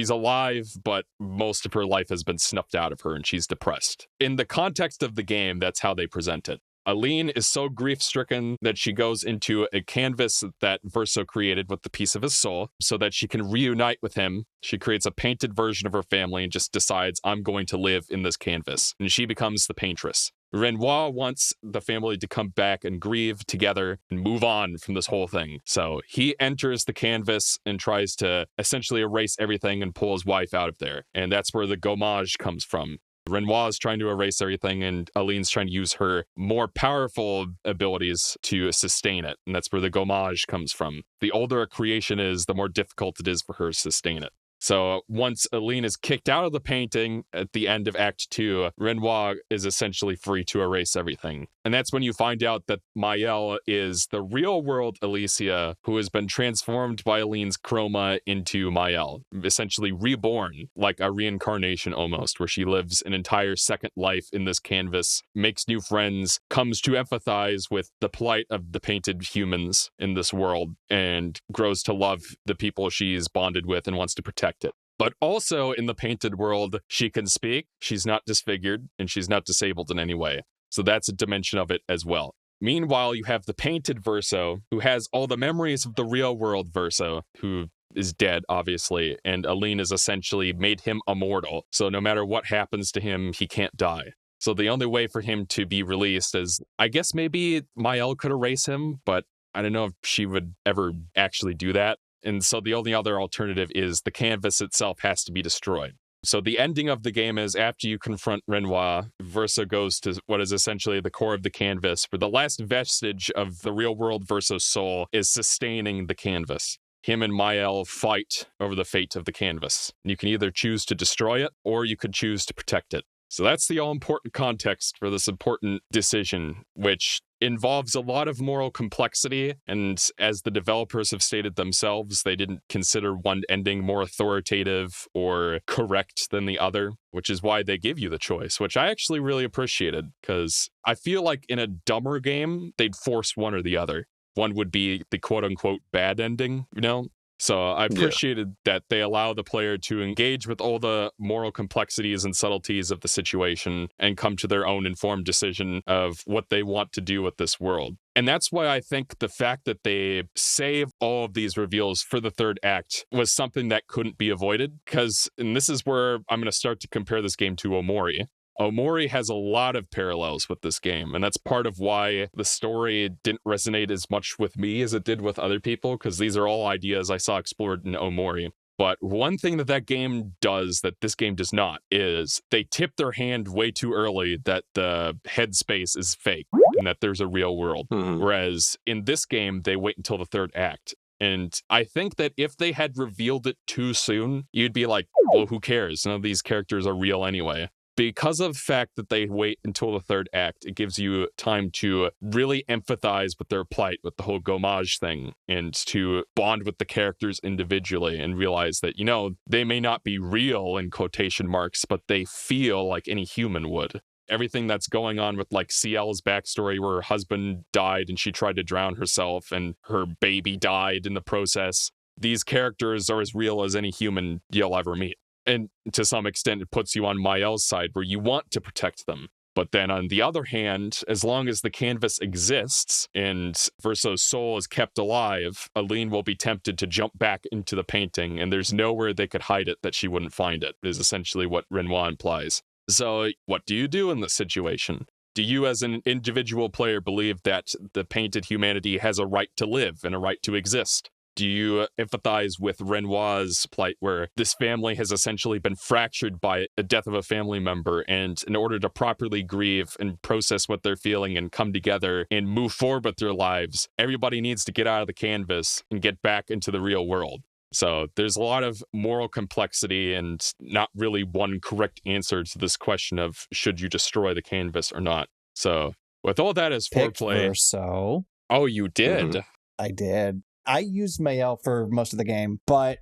alive, but most of her life has been snuffed out of her, and she's depressed. In the context of the game, that's how they present it. Aline is so grief-stricken that she goes into a canvas that Verso created with the piece of his soul so that she can reunite with him. She creates a painted version of her family and just decides, I'm going to live in this canvas. And she becomes the paintress. Renoir wants the family to come back and grieve together and move on from this whole thing. So he enters the canvas and tries to essentially erase everything and pull his wife out of there. And that's where the gommage comes from. Renoir is trying to erase everything, and Aline's trying to use her more powerful abilities to sustain it. And that's where the gommage comes from. The older a creation is, the more difficult it is for her to sustain it. So once Aline is kicked out of the painting at the end of Act 2, Renoir is essentially free to erase everything. And that's when you find out that Maëlle is the real-world Alicia who has been transformed by Aline's chroma into Maëlle, essentially reborn, like a reincarnation almost, where she lives an entire second life in this canvas, makes new friends, comes to empathize with the plight of the painted humans in this world, and grows to love the people she's bonded with and wants to protect it. But also in the painted world, she can speak, she's not disfigured, and she's not disabled in any way. So that's a dimension of it as well. Meanwhile, you have the painted Verso, who has all the memories of the real world Verso, who is dead, obviously, and Aline has essentially made him immortal. So no matter what happens to him, he can't die. So the only way for him to be released is, I guess maybe Maëlle could erase him, but I don't know if she would ever actually do that. And so the only other alternative is the canvas itself has to be destroyed. So the ending of the game is after you confront Renoir, Verso goes to what is essentially the core of the canvas, where the last vestige of the real-world Verso's soul is sustaining the canvas. Him and Maëlle fight over the fate of the canvas. You can either choose to destroy it, or you could choose to protect it. So that's the all-important context for this important decision, which involves a lot of moral complexity, and as the developers have stated themselves, they didn't consider one ending more authoritative or correct than the other, which is why they give you the choice, which I actually really appreciated, because I feel like in a dumber game, they'd force one or the other. One would be the quote-unquote bad ending, you know? So I appreciated that they allow the player to engage with all the moral complexities and subtleties of the situation and come to their own informed decision of what they want to do with this world. And that's why I think the fact that they save all of these reveals for the third act was something that couldn't be avoided, because, and this is where I'm going to start to compare this game to Omori. Omori has a lot of parallels with this game, and that's part of why the story didn't resonate as much with me as it did with other people, because these are all ideas I saw explored in Omori. But one thing that that game does that this game does not is they tip their hand way too early that the headspace is fake and that there's a real world. Whereas in this game, they wait until the third act. And I think that if they had revealed it too soon, you'd be like, well, who cares? None of these characters are real anyway. Because of the fact that they wait until the third act, it gives you time to really empathize with their plight, with the whole gommage thing, and to bond with the characters individually and realize that, you know, they may not be real in quotation marks, but they feel like any human would. Everything that's going on with like CL's backstory, where her husband died and she tried to drown herself and her baby died in the process. These characters are as real as any human you'll ever meet. And to some extent, it puts you on Maëlle's side where you want to protect them. But then on the other hand, as long as the canvas exists and Verso's soul is kept alive, Aline will be tempted to jump back into the painting, and there's nowhere they could hide it that she wouldn't find it, is essentially what Renoir implies. So what do you do in this situation? Do you as an individual player believe that the painted humanity has a right to live and a right to exist? Do you empathize with Renoir's plight, where this family has essentially been fractured by the death of a family member, and in order to properly grieve and process what they're feeling and come together and move forward with their lives, everybody needs to get out of the canvas and get back into the real world? So there's a lot of moral complexity and not really one correct answer to this question of should you destroy the canvas or not. So with all that as foreplay... Verso. Oh, you did? I did. I used Maëlle for most of the game, but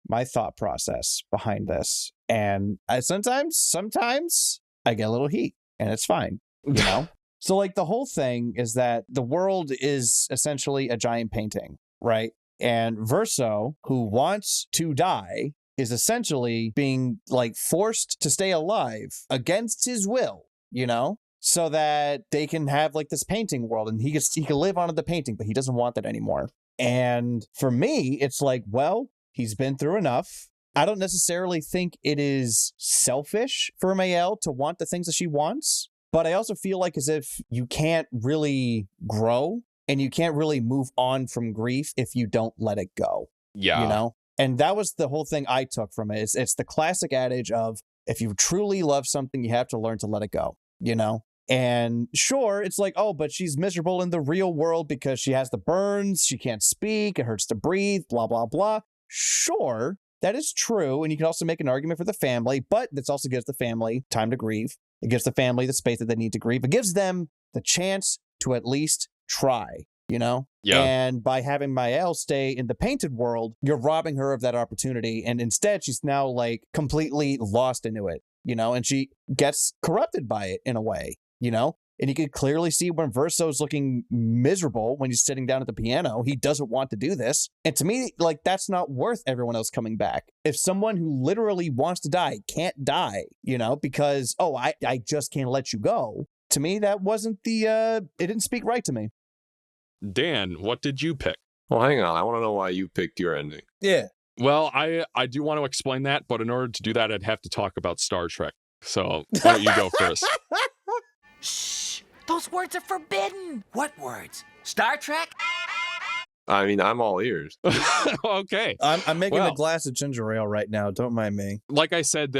my thought process behind this. And sometimes I get a little heat and it's fine, you know? So like the whole thing is that the world is essentially a giant painting, right? And Verso, who wants to die, is essentially being like forced to stay alive against his will, you know, so that they can have like this painting world and he can live on the painting, but he doesn't want that anymore. And for me, it's like, well, he's been through enough. I don't necessarily think it is selfish for Mael to want the things that she wants, but I also feel like as if you can't really grow and you can't really move on from grief if you don't let it go. Yeah. You know? And that was the whole thing I took from it. It's the classic adage of if you truly love something, you have to learn to let it go, you know? And sure, it's like, oh, but she's miserable in the real world because she has the burns, she can't speak, it hurts to breathe, blah, blah, blah. Sure, that is true. And you can also make an argument for the family, but this also gives the family time to grieve. It gives the family the space that they need to grieve. It gives them the chance to at least try, you know? Yeah. And by having Mael stay in the painted world, you're robbing her of that opportunity. And instead, she's now like completely lost into it, you know, and she gets corrupted by it in a way, you know? And you can clearly see when Verso's looking miserable when he's sitting down at the piano. He doesn't want to do this. And to me, like, that's not worth everyone else coming back. If someone who literally wants to die can't die, you know, because, oh, I just can't let you go. To me, that wasn't it didn't speak right to me. Dan, what did you pick? Well, hang on. I want to know why you picked your ending. Yeah. Well, I do want to explain that, but in order to do that, I'd have to talk about Star Trek. So why don't you go first? Shh! Those words are forbidden! What words? Star Trek? I mean, I'm all ears. Okay. I'm making a glass of ginger ale right now. Don't mind me. Like I said,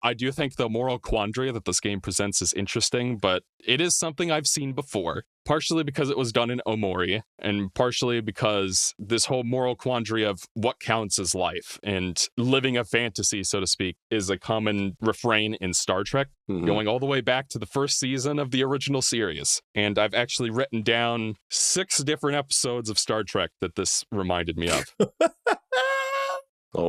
I do think the moral quandary that this game presents is interesting, but it is something I've seen before. Partially because it was done in Omori, and partially because this whole moral quandary of what counts as life and living a fantasy, so to speak, is a common refrain in Star Trek, going all the way back to the first season of the original series. And I've actually written down 6 different episodes of Star Trek that this reminded me of.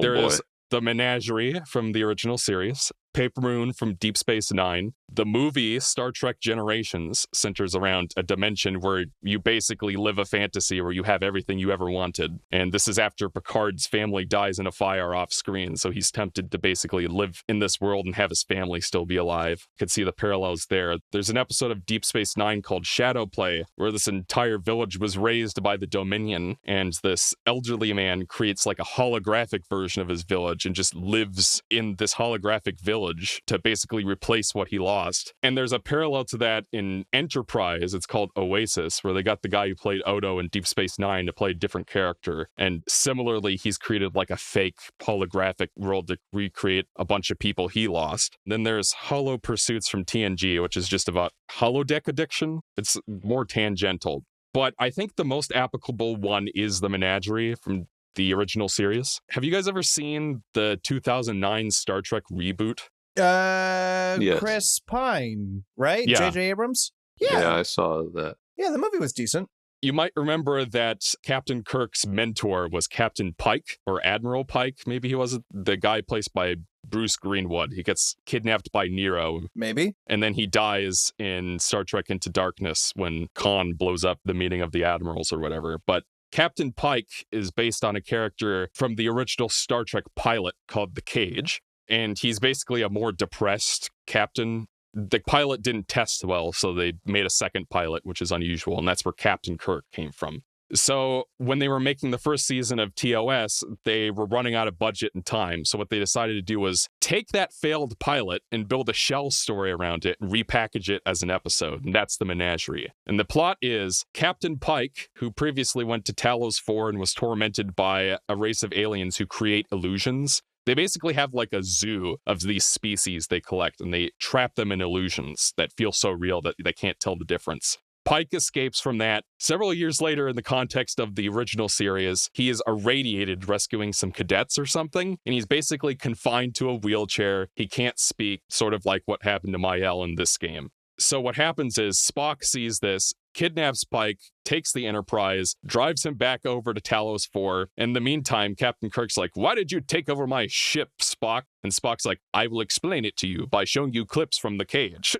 There is the Menagerie from the original series, Paper Moon from Deep Space Nine. The movie Star Trek Generations centers around a dimension where you basically live a fantasy where you have everything you ever wanted. And this is after Picard's family dies in a fire off screen, so he's tempted to basically live in this world and have his family still be alive. You could see the parallels there. There's an episode of Deep Space Nine called Shadow Play, where this entire village was raised by the Dominion, and this elderly man creates like a holographic version of his village and just lives in this holographic village to basically replace what he lost. And there's a parallel to that in Enterprise. It's called Oasis, where they got the guy who played Odo in Deep Space Nine to play a different character. And similarly, he's created like a fake holographic world to recreate a bunch of people he lost. Then there's Hollow Pursuits from TNG, which is just about holodeck addiction. It's more tangential. But I think the most applicable one is the Menagerie from the original series. Have you guys ever seen the 2009 Star Trek reboot? Yes. Chris Pine, right? Yeah. J.J. Abrams? Yeah, I saw that. Yeah, the movie was decent. You might remember that Captain Kirk's mentor was Captain Pike, or Admiral Pike. Maybe he was the guy placed by Bruce Greenwood. He gets kidnapped by Nero. Maybe. And then he dies in Star Trek Into Darkness when Khan blows up the meeting of the admirals or whatever. But Captain Pike is based on a character from the original Star Trek pilot called The Cage. And he's basically a more depressed captain. The pilot didn't test well, so they made a second pilot, which is unusual, and that's where Captain Kirk came from. So when they were making the first season of TOS, they were running out of budget and time. So what they decided to do was take that failed pilot and build a shell story around it and repackage it as an episode. And that's the Menagerie. And the plot is Captain Pike, who previously went to Talos 4 and was tormented by a race of aliens who create illusions. They basically have like a zoo of these species they collect, and they trap them in illusions that feel so real that they can't tell the difference. Pike escapes from that. Several years later, in the context of the original series, he is irradiated rescuing some cadets or something, and he's basically confined to a wheelchair. He can't speak, sort of like what happened to Mael in this game. So what happens is Spock sees this, kidnaps Pike, takes the Enterprise, drives him back over to Talos 4. In the meantime, Captain Kirk's like, why did you take over my ship, Spock? And Spock's like, I will explain it to you by showing you clips from the cage.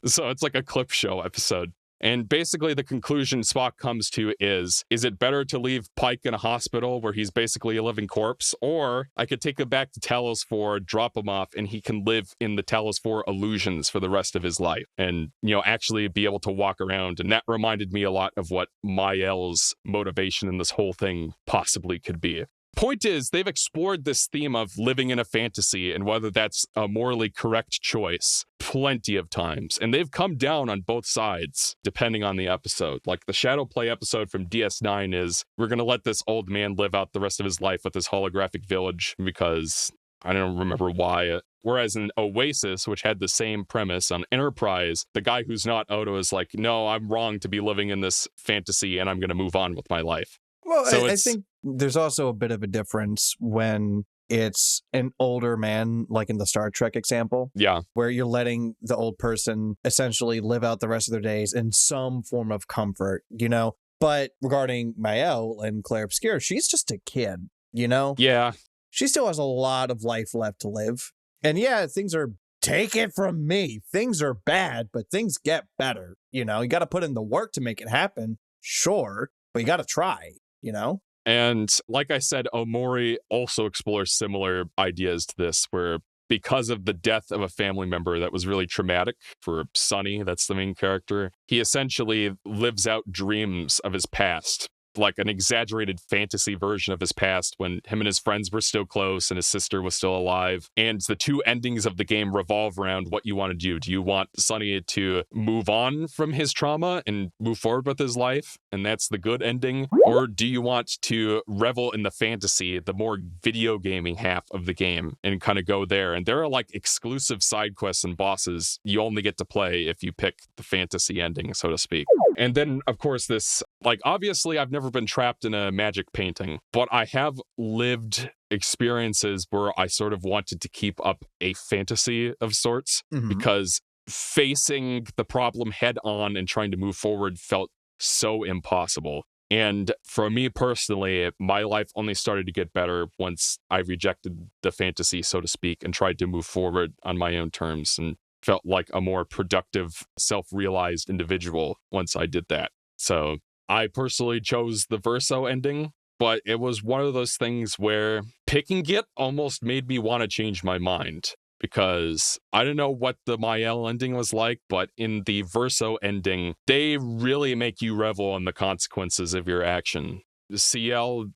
So it's like a clip show episode. And basically the conclusion Spock comes to is it better to leave Pike in a hospital where he's basically a living corpse, or I could take him back to Talos 4, drop him off, and he can live in the Talos 4 illusions for the rest of his life and, actually be able to walk around. And that reminded me a lot of what Mael's motivation in this whole thing possibly could be. Point is, they've explored this theme of living in a fantasy and whether that's a morally correct choice plenty of times. And they've come down on both sides, depending on the episode. Like the Shadowplay episode from DS9 is, we're going to let this old man live out the rest of his life with his holographic village because I don't remember why. Whereas in Oasis, which had the same premise on Enterprise, the guy who's not Odo is like, no, I'm wrong to be living in this fantasy and I'm going to move on with my life. Well, so I think there's also a bit of a difference when it's an older man, like in the Star Trek example. Yeah. Where you're letting the old person essentially live out the rest of their days in some form of comfort, But regarding Mael and Clair Obscur, she's just a kid, Yeah. She still has a lot of life left to live. And yeah, things are, take it from me, things are bad, but things get better. You got to put in the work to make it happen. Sure. But you got to try. And like I said, Omori also explores similar ideas to this, where because of the death of a family member that was really traumatic for Sonny, that's the main character, he essentially lives out dreams of his past, like an exaggerated fantasy version of his past when him and his friends were still close and his sister was still alive. And the two endings of the game revolve around what you want to do. Do you want Sonny to move on from his trauma and move forward with his life? And that's the good ending. Or do you want to revel in the fantasy, the more video gaming half of the game, and kind of go there? And there are like exclusive side quests and bosses you only get to play if you pick the fantasy ending, so to speak. And then, of course, this, obviously I've never been trapped in a magic painting, but I have lived experiences where I sort of wanted to keep up a fantasy of sorts, because facing the problem head on and trying to move forward felt so impossible. And for me personally, my life only started to get better once I rejected the fantasy, so to speak, and tried to move forward on my own terms and felt like a more productive, self-realized individual once I did that. So I personally chose the Verso ending, but it was one of those things where picking it almost made me want to change my mind, because I don't know what the Mael ending was like, but in the Verso ending, they really make you revel in the consequences of your action. CL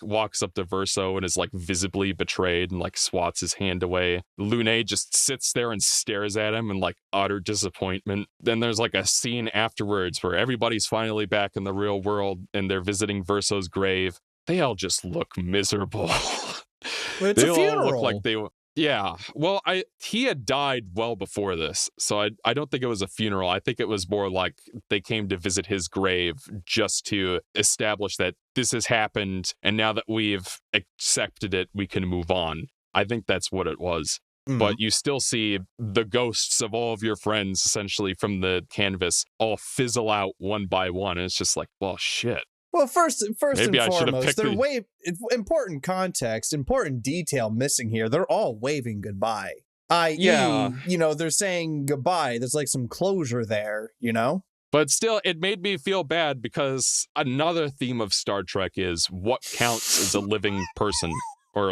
walks up to Verso and is visibly betrayed and swats his hand away. Lune just sits there and stares at him in utter disappointment. Then there's a scene afterwards where everybody's finally back in the real world and they're visiting Verso's grave. They all just look miserable. It's a funeral. All look like they were. Yeah, well, he had died well before this, so I don't think it was a funeral. I think it was more like they came to visit his grave just to establish that this has happened, and now that we've accepted it, we can move on. I think that's what it was. But you still see the ghosts of all of your friends, essentially, from the canvas, all fizzle out one by one, and it's just well, shit. Well, first Maybe and foremost, there's important context, important detail missing here. They're all waving goodbye. They're saying goodbye. There's some closure there, But still, it made me feel bad because another theme of Star Trek is what counts as a living person, or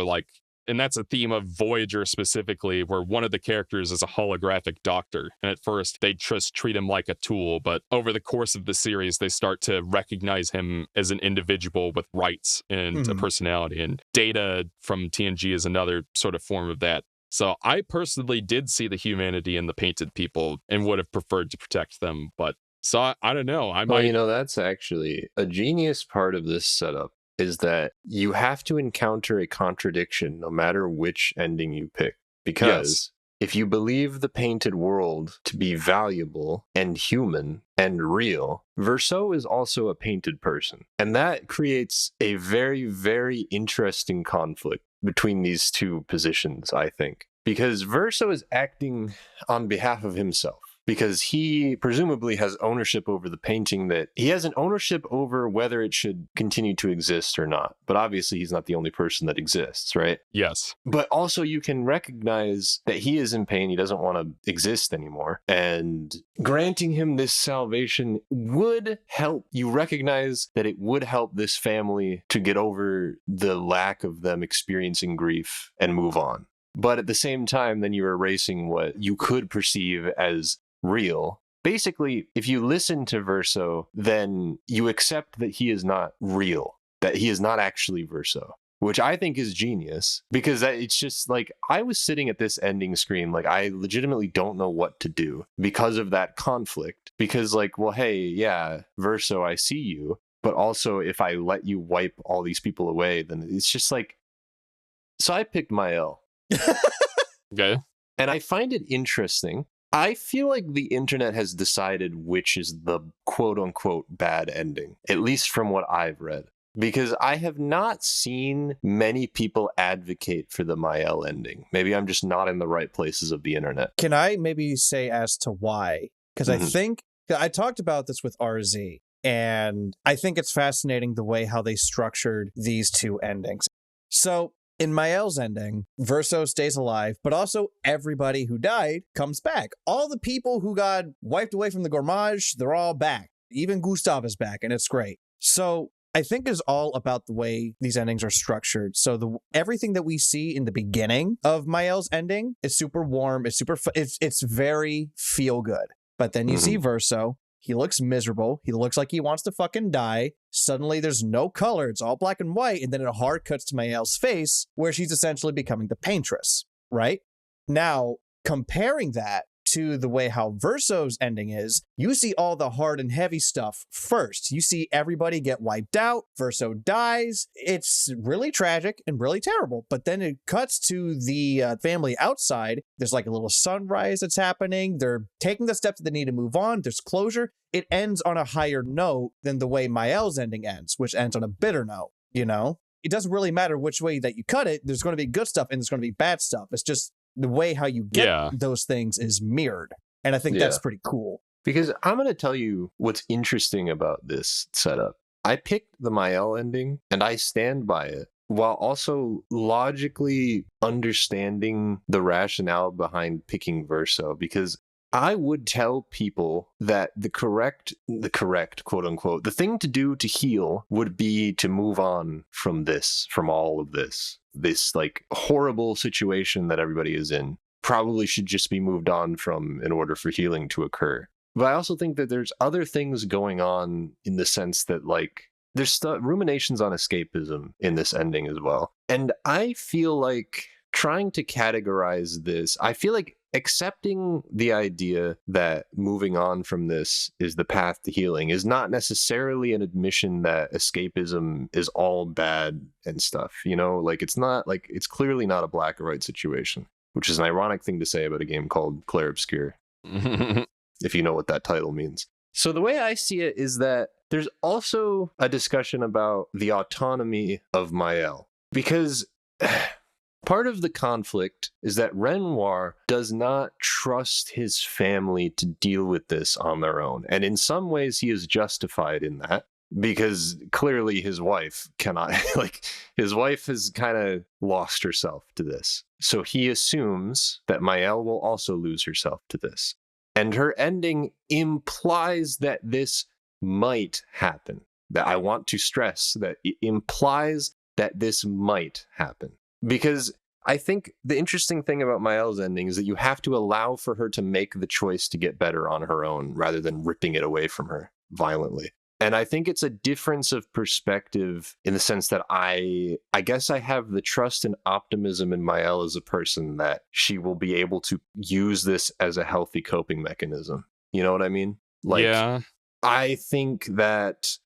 and that's a theme of Voyager specifically, where one of the characters is a holographic doctor. And at first, they just treat him like a tool. But over the course of the series, they start to recognize him as an individual with rights and a personality. And Data from TNG is another sort of form of that. So I personally did see the humanity in the painted people and would have preferred to protect them. But so I don't know. That's actually a genius part of this setup. Is that you have to encounter a contradiction no matter which ending you pick. Because if you believe the painted world to be valuable and human and real, Verso is also a painted person. And that creates a very, very interesting conflict between these two positions, I think. Because Verso is acting on behalf of himself. because he presumably has ownership over the painting, that he has an ownership over whether it should continue to exist or not. But obviously he's not the only person that exists, right? Yes. But also you can recognize that he is in pain. He doesn't want to exist anymore. And granting him this salvation would help. You recognize that it would help this family to get over the lack of them experiencing grief and move on. But at the same time, then you're erasing what you could perceive as real. Basically, if you listen to Verso, then you accept that he is not real, that he is not actually Verso, which I think is genius, because it's just like, I was sitting at this ending screen, like, I legitimately don't know what to do because of that conflict. Because, like, well, hey, yeah, Verso, I see you, but also if I let you wipe all these people away, then it's just like, so I picked Mael. Okay. And I find it interesting. I feel like the internet has decided which is the quote unquote bad ending, at least from what I've read. Because I have not seen many people advocate for the Mael ending. Maybe I'm just not in the right places of the internet. Can I maybe say as to why? Because I think I talked about this with RZ, and I think it's fascinating the way how they structured these two endings. So in Mael's ending, Verso stays alive, but also everybody who died comes back. All the people who got wiped away from the Gourmage, they're all back. Even Gustav is back, and it's great. So I think it's all about the way these endings are structured. So everything that we see in the beginning of Mael's ending is super warm. It's super. It's very feel good. But then you see Verso. He looks miserable. He looks like he wants to fucking die. Suddenly there's no color. It's all black and white. And then it hard cuts to Mael's face, where she's essentially becoming the paintress, right? Now, comparing that to the way how Verso's ending is, you see all the hard and heavy stuff first. You see everybody get wiped out. Verso dies. It's really tragic and really terrible. But then it cuts to the family outside. There's like a little sunrise that's happening. They're taking the steps that they need to move on. There's closure. It ends on a higher note than the way Mael's ending ends, which ends on a bitter note, you know? It doesn't really matter which way that you cut it. There's going to be good stuff and there's going to be bad stuff. It's just the way how you get those things is mirrored. And I think that's pretty cool. Because I'm going to tell you what's interesting about this setup. I picked the Mael ending and I stand by it, while also logically understanding the rationale behind picking Verso, because I would tell people that the correct quote unquote, the thing to do to heal would be to move on from this, from all of this like horrible situation that everybody is in. Probably should just be moved on from in order for healing to occur. But I also think that there's other things going on, in the sense that, like, there's ruminations on escapism in this ending as well. And I feel like trying to categorize this, I feel like accepting the idea that moving on from this is the path to healing is not necessarily an admission that escapism is all bad and stuff, you know? Like, it's not, like, it's clearly not a black or white situation, which is an ironic thing to say about a game called Clair Obscur, if you know what that title means. So the way I see it is that there's also a discussion about the autonomy of Mael, because part of the conflict is that Renoir does not trust his family to deal with this on their own. And in some ways, he is justified in that, because clearly his wife cannot, like, his wife has kind of lost herself to this. So he assumes that Mael will also lose herself to this. And her ending implies that this might happen. That I want to stress that it implies that this might happen. Because I think the interesting thing about Mael's ending is that you have to allow for her to make the choice to get better on her own, rather than ripping it away from her violently. And I think it's a difference of perspective, in the sense that I guess I have the trust and optimism in Mael as a person that she will be able to use this as a healthy coping mechanism. You know what I mean? Like, yeah. I think that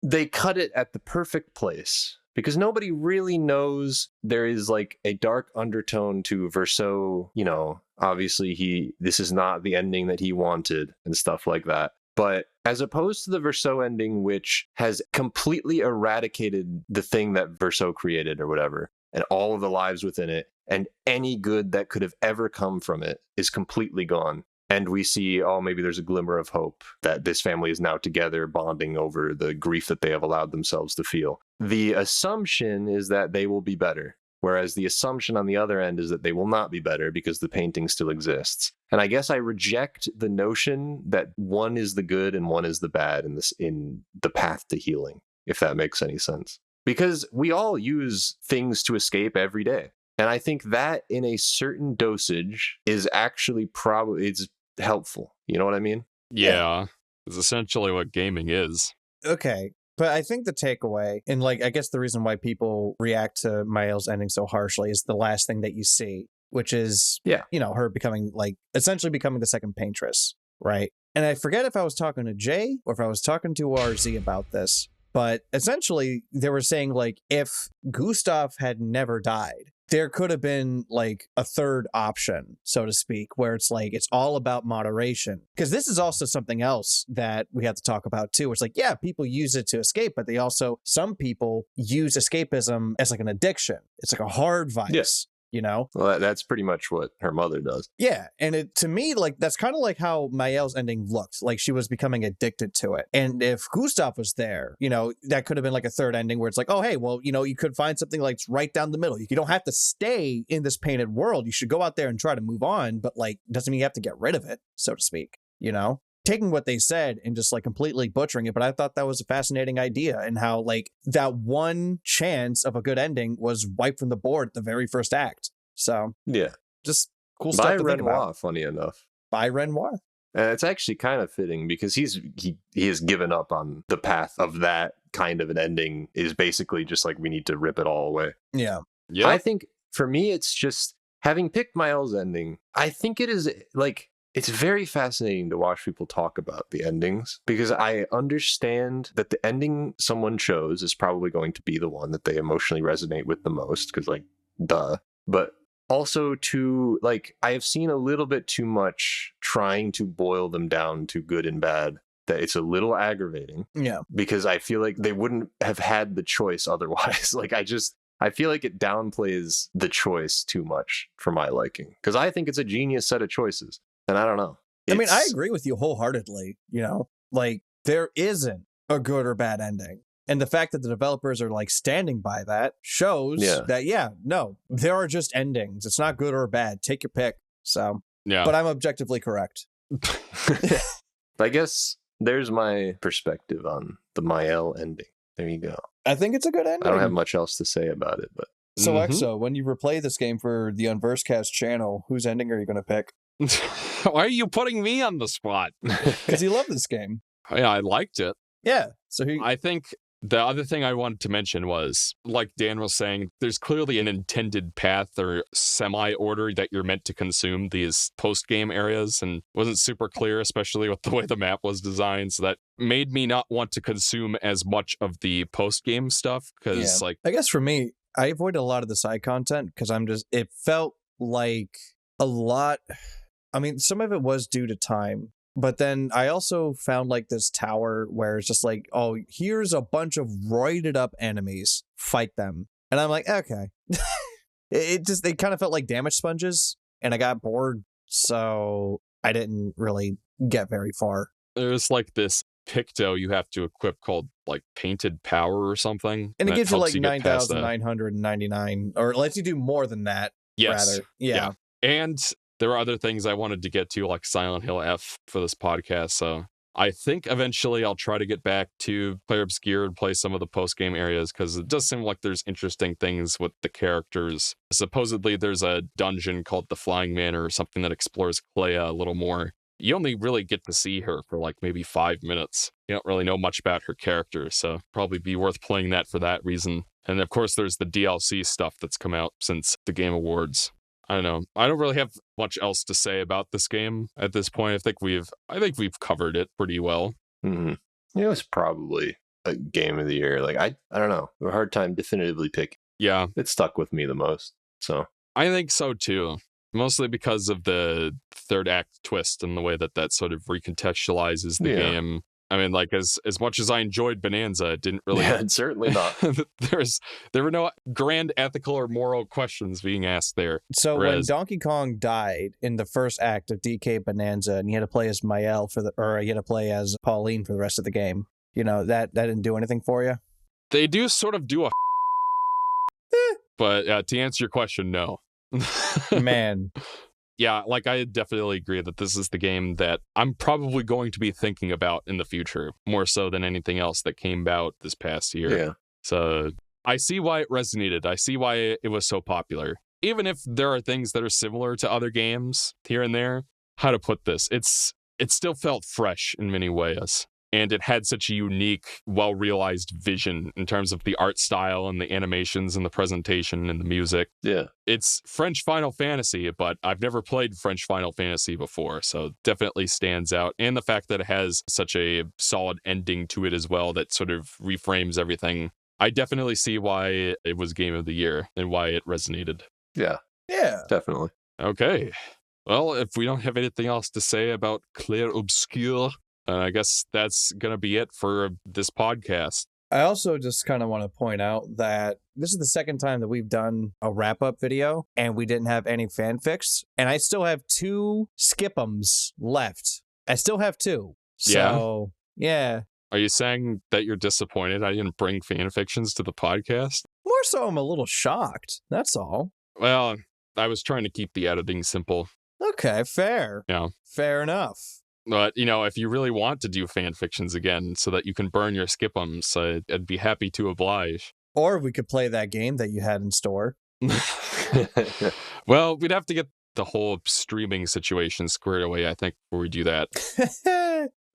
they cut it at the perfect place, because nobody really knows there is, like, a dark undertone to Verso. You know, obviously this is not the ending that he wanted and stuff like that. But as opposed to the Verso ending, which has completely eradicated the thing that Verso created or whatever, and all of the lives within it, and any good that could have ever come from it is completely gone. And we see, oh, maybe there's a glimmer of hope that this family is now together, bonding over the grief that they have allowed themselves to feel. The assumption is that they will be better, whereas the assumption on the other end is that they will not be better because the painting still exists. And I guess I reject the notion that one is the good and one is the bad in the path to healing, if that makes any sense. Because we all use things to escape every day. And I think that in a certain dosage is actually it's helpful. You know what I mean? Yeah. It's essentially what gaming is. Okay. But I think the takeaway, and like, I guess the reason why people react to Mael's ending so harshly is the last thing that you see, which is, her becoming essentially becoming the second paintress, right? And I forget if I was talking to Jay or if I was talking to RZ about this, but essentially they were saying if Gustav had never died, there could have been a third option, so to speak, where it's it's all about moderation. Because this is also something else that we have to talk about too. It's people use it to escape, but some people use escapism as an addiction. It's a hard vice. Well, that's pretty much what her mother does. Yeah, and to me, that's kind of how Mael's ending looked. She was becoming addicted to it. And if Gustav was there, that could have been a third ending where it's oh, hey, well, you could find something right down the middle. You don't have to stay in this painted world. You should go out there and try to move on, but doesn't mean you have to get rid of it, so to speak, Taking what they said and just completely butchering it. But I thought that was a fascinating idea, and how that one chance of a good ending was wiped from the board at the very first act. So yeah, just cool stuff to think about. Funny enough, by Renoir. And it's actually kind of fitting because he has given up on the path of that kind of an ending. Is basically just we need to rip it all away. Yeah. I think for me, it's just having picked Mael's ending. I think it is it's very fascinating to watch people talk about the endings, because I understand that the ending someone chose is probably going to be the one that they emotionally resonate with the most, because duh. But also I have seen a little bit too much trying to boil them down to good and bad, that it's a little aggravating. Yeah. Because I feel they wouldn't have had the choice otherwise. I feel it downplays the choice too much for my liking, because I think it's a genius set of choices. And I don't know. I agree with you wholeheartedly. There isn't a good or bad ending. And the fact that the developers are standing by that shows that, no, there are just endings. It's not good or bad. Take your pick. So, yeah. But I'm objectively correct. I guess there's my perspective on the Mael ending. There you go. I think it's a good ending. I don't have much else to say about it, but. So, Exo, when you replay this game for the Unversed Cast channel, whose ending are you going to pick? Why are you putting me on the spot? Because you love this game. Yeah, I liked it. Yeah. So I think the other thing I wanted to mention was, like Dan was saying, there's clearly an intended path or semi-order that you're meant to consume these post-game areas, and wasn't super clear, especially with the way the map was designed, so that made me not want to consume as much of the post-game stuff, because I guess for me, I avoided a lot of the side content because it felt like a lot. I mean, some of it was due to time, but then I also found this tower where it's just oh, here's a bunch of roided up enemies, fight them. And I'm okay. They kind of felt like damage sponges, and I got bored. So I didn't really get very far. There's this Picto you have to equip called Painted Power or something. And it gives you 9,999, or it lets you do more than that. Yes. Rather. Yeah. And there were other things I wanted to get to, like Silent Hill F for this podcast. So I think eventually I'll try to get back to Clair Obscur and play some of the post-game areas, because it does seem like there's interesting things with the characters. Supposedly there's a dungeon called the Flying Manor or something that explores Clea a little more. You only really get to see her for maybe 5 minutes. You don't really know much about her character, so probably be worth playing that for that reason. And of course there's the DLC stuff that's come out since the Game Awards. I don't know. I don't really have much else to say about this game at this point. I think we've covered it pretty well. Mm-hmm. It was probably a game of the year. I don't know. I have a hard time definitively picking. Yeah. It stuck with me the most. So I think so too. Mostly because of the third act twist and the way that sort of recontextualizes the game. I mean, like, as much as I enjoyed Bonanza, it didn't really... Yeah, certainly not. There were no grand ethical or moral questions being asked there. So when Whereas- Donkey Kong died in the first act of DK Bonanza, and you had to play as Mael or you had to play as Pauline for the rest of the game, you know, that didn't do anything for you? They do sort of do a... But to answer your question, no. Man. Yeah, like, I definitely agree that this is the game that I'm probably going to be thinking about in the future, more so than anything else that came out this past year. Yeah. So I see why it resonated. I see why it was so popular. Even if there are things that are similar to other games here and there, how to put this? It still felt fresh in many ways. And it had such a unique, well-realized vision in terms of the art style and the animations and the presentation and the music. Yeah. It's French Final Fantasy, but I've never played French Final Fantasy before, so definitely stands out. And the fact that it has such a solid ending to it as well that sort of reframes everything. I definitely see why it was Game of the Year and why it resonated. Yeah. Yeah. Definitely. Okay. Well, if we don't have anything else to say about Clair Obscur, I guess that's going to be it for this podcast. I also just kind of want to point out that this is the second time that we've done a wrap-up video, and we didn't have any fanfics, and I still have 2 skip-ems left. I still have 2. So, yeah. Are you saying that you're disappointed I didn't bring fanfictions to the podcast? More so, I'm a little shocked. That's all. Well, I was trying to keep the editing simple. Okay, fair. Yeah. Fair enough. But, you know, if you really want to do fan fictions again so that you can burn your skip-ems, I'd be happy to oblige. Or we could play that game that you had in store. Well, we'd have to get the whole streaming situation squared away, I think, before we do that.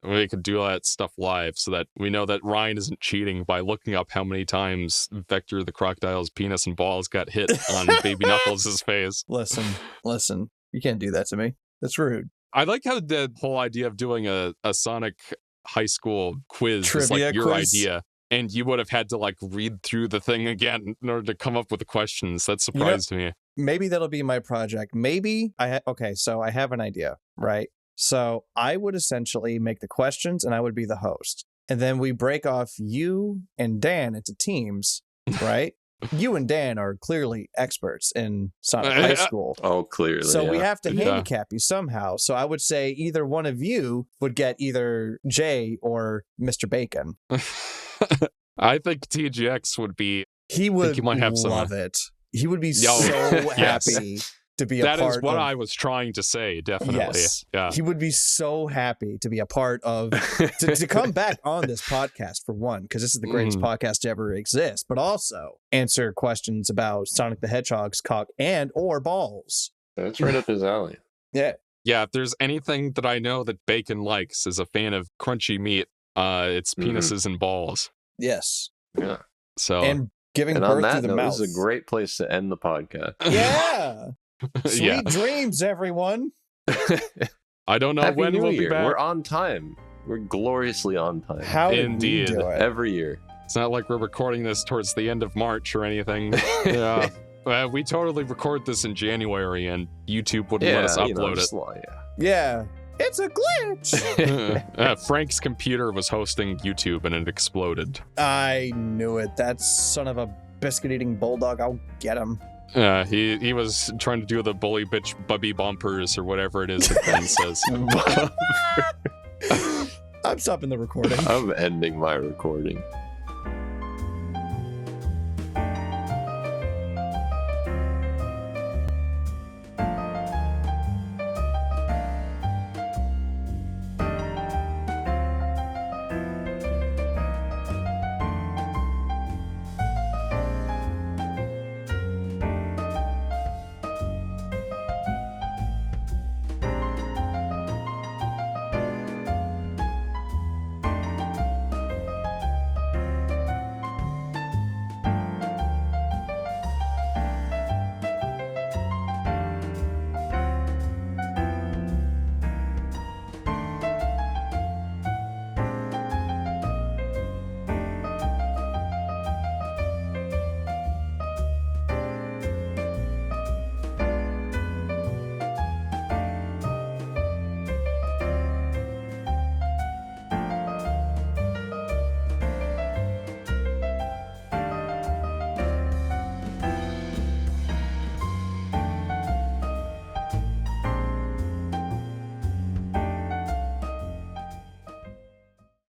We could do all that stuff live so that we know that Ryan isn't cheating by looking up how many times Vector the Crocodile's penis and balls got hit on Baby Knuckles' face. Listen. You can't do that to me. That's rude. I like how the whole idea of doing a Sonic high school quiz is Trivia like your quiz. idea. And you would have had to like read through the thing again in order to come up with the questions. That surprised me. Maybe that'll be my project. Maybe so I have an idea, right? So I would essentially make the questions and I would be the host. And then we break off you and Dan into teams, right? You and Dan are clearly experts in Sonic High School. Oh, clearly. So we have to Yeah. handicap you somehow. So I would say either one of you would get either Jay or Mr. Bacon. I think TGX would be... He would you might have some, love it. He would be Yo, so yes. happy to be a That part is what of... I was trying to say, definitely. Yes. Yeah. He would be so happy to be a part of, to come back on this podcast, for one, because this is the greatest podcast to ever exist, but also answer questions about Sonic the Hedgehog's cock and or balls. That's right up his alley. Yeah. Yeah, if there's anything that I know that Bacon likes as a fan of crunchy meat, it's penises and balls. Yes. Yeah. So And giving And on birth that through the note, mouth. this is a great place to end the podcast. Yeah. Sweet yeah. dreams, everyone. I don't know Happy when New we'll Year. be back. We're on time. We're gloriously on time. How did Indeed. we do it? Every year. It's not like we're recording this towards the end of March or anything. Yeah. We totally record this in January and YouTube wouldn't let us upload it. Yeah. It's a glitch. Frank's computer was hosting YouTube and it exploded. I knew it. That son of a biscuit-eating bulldog. I'll get him. He was trying to do the bully bitch bubby bumpers or whatever it is that Ben says. I'm stopping the recording. I'm ending my recording.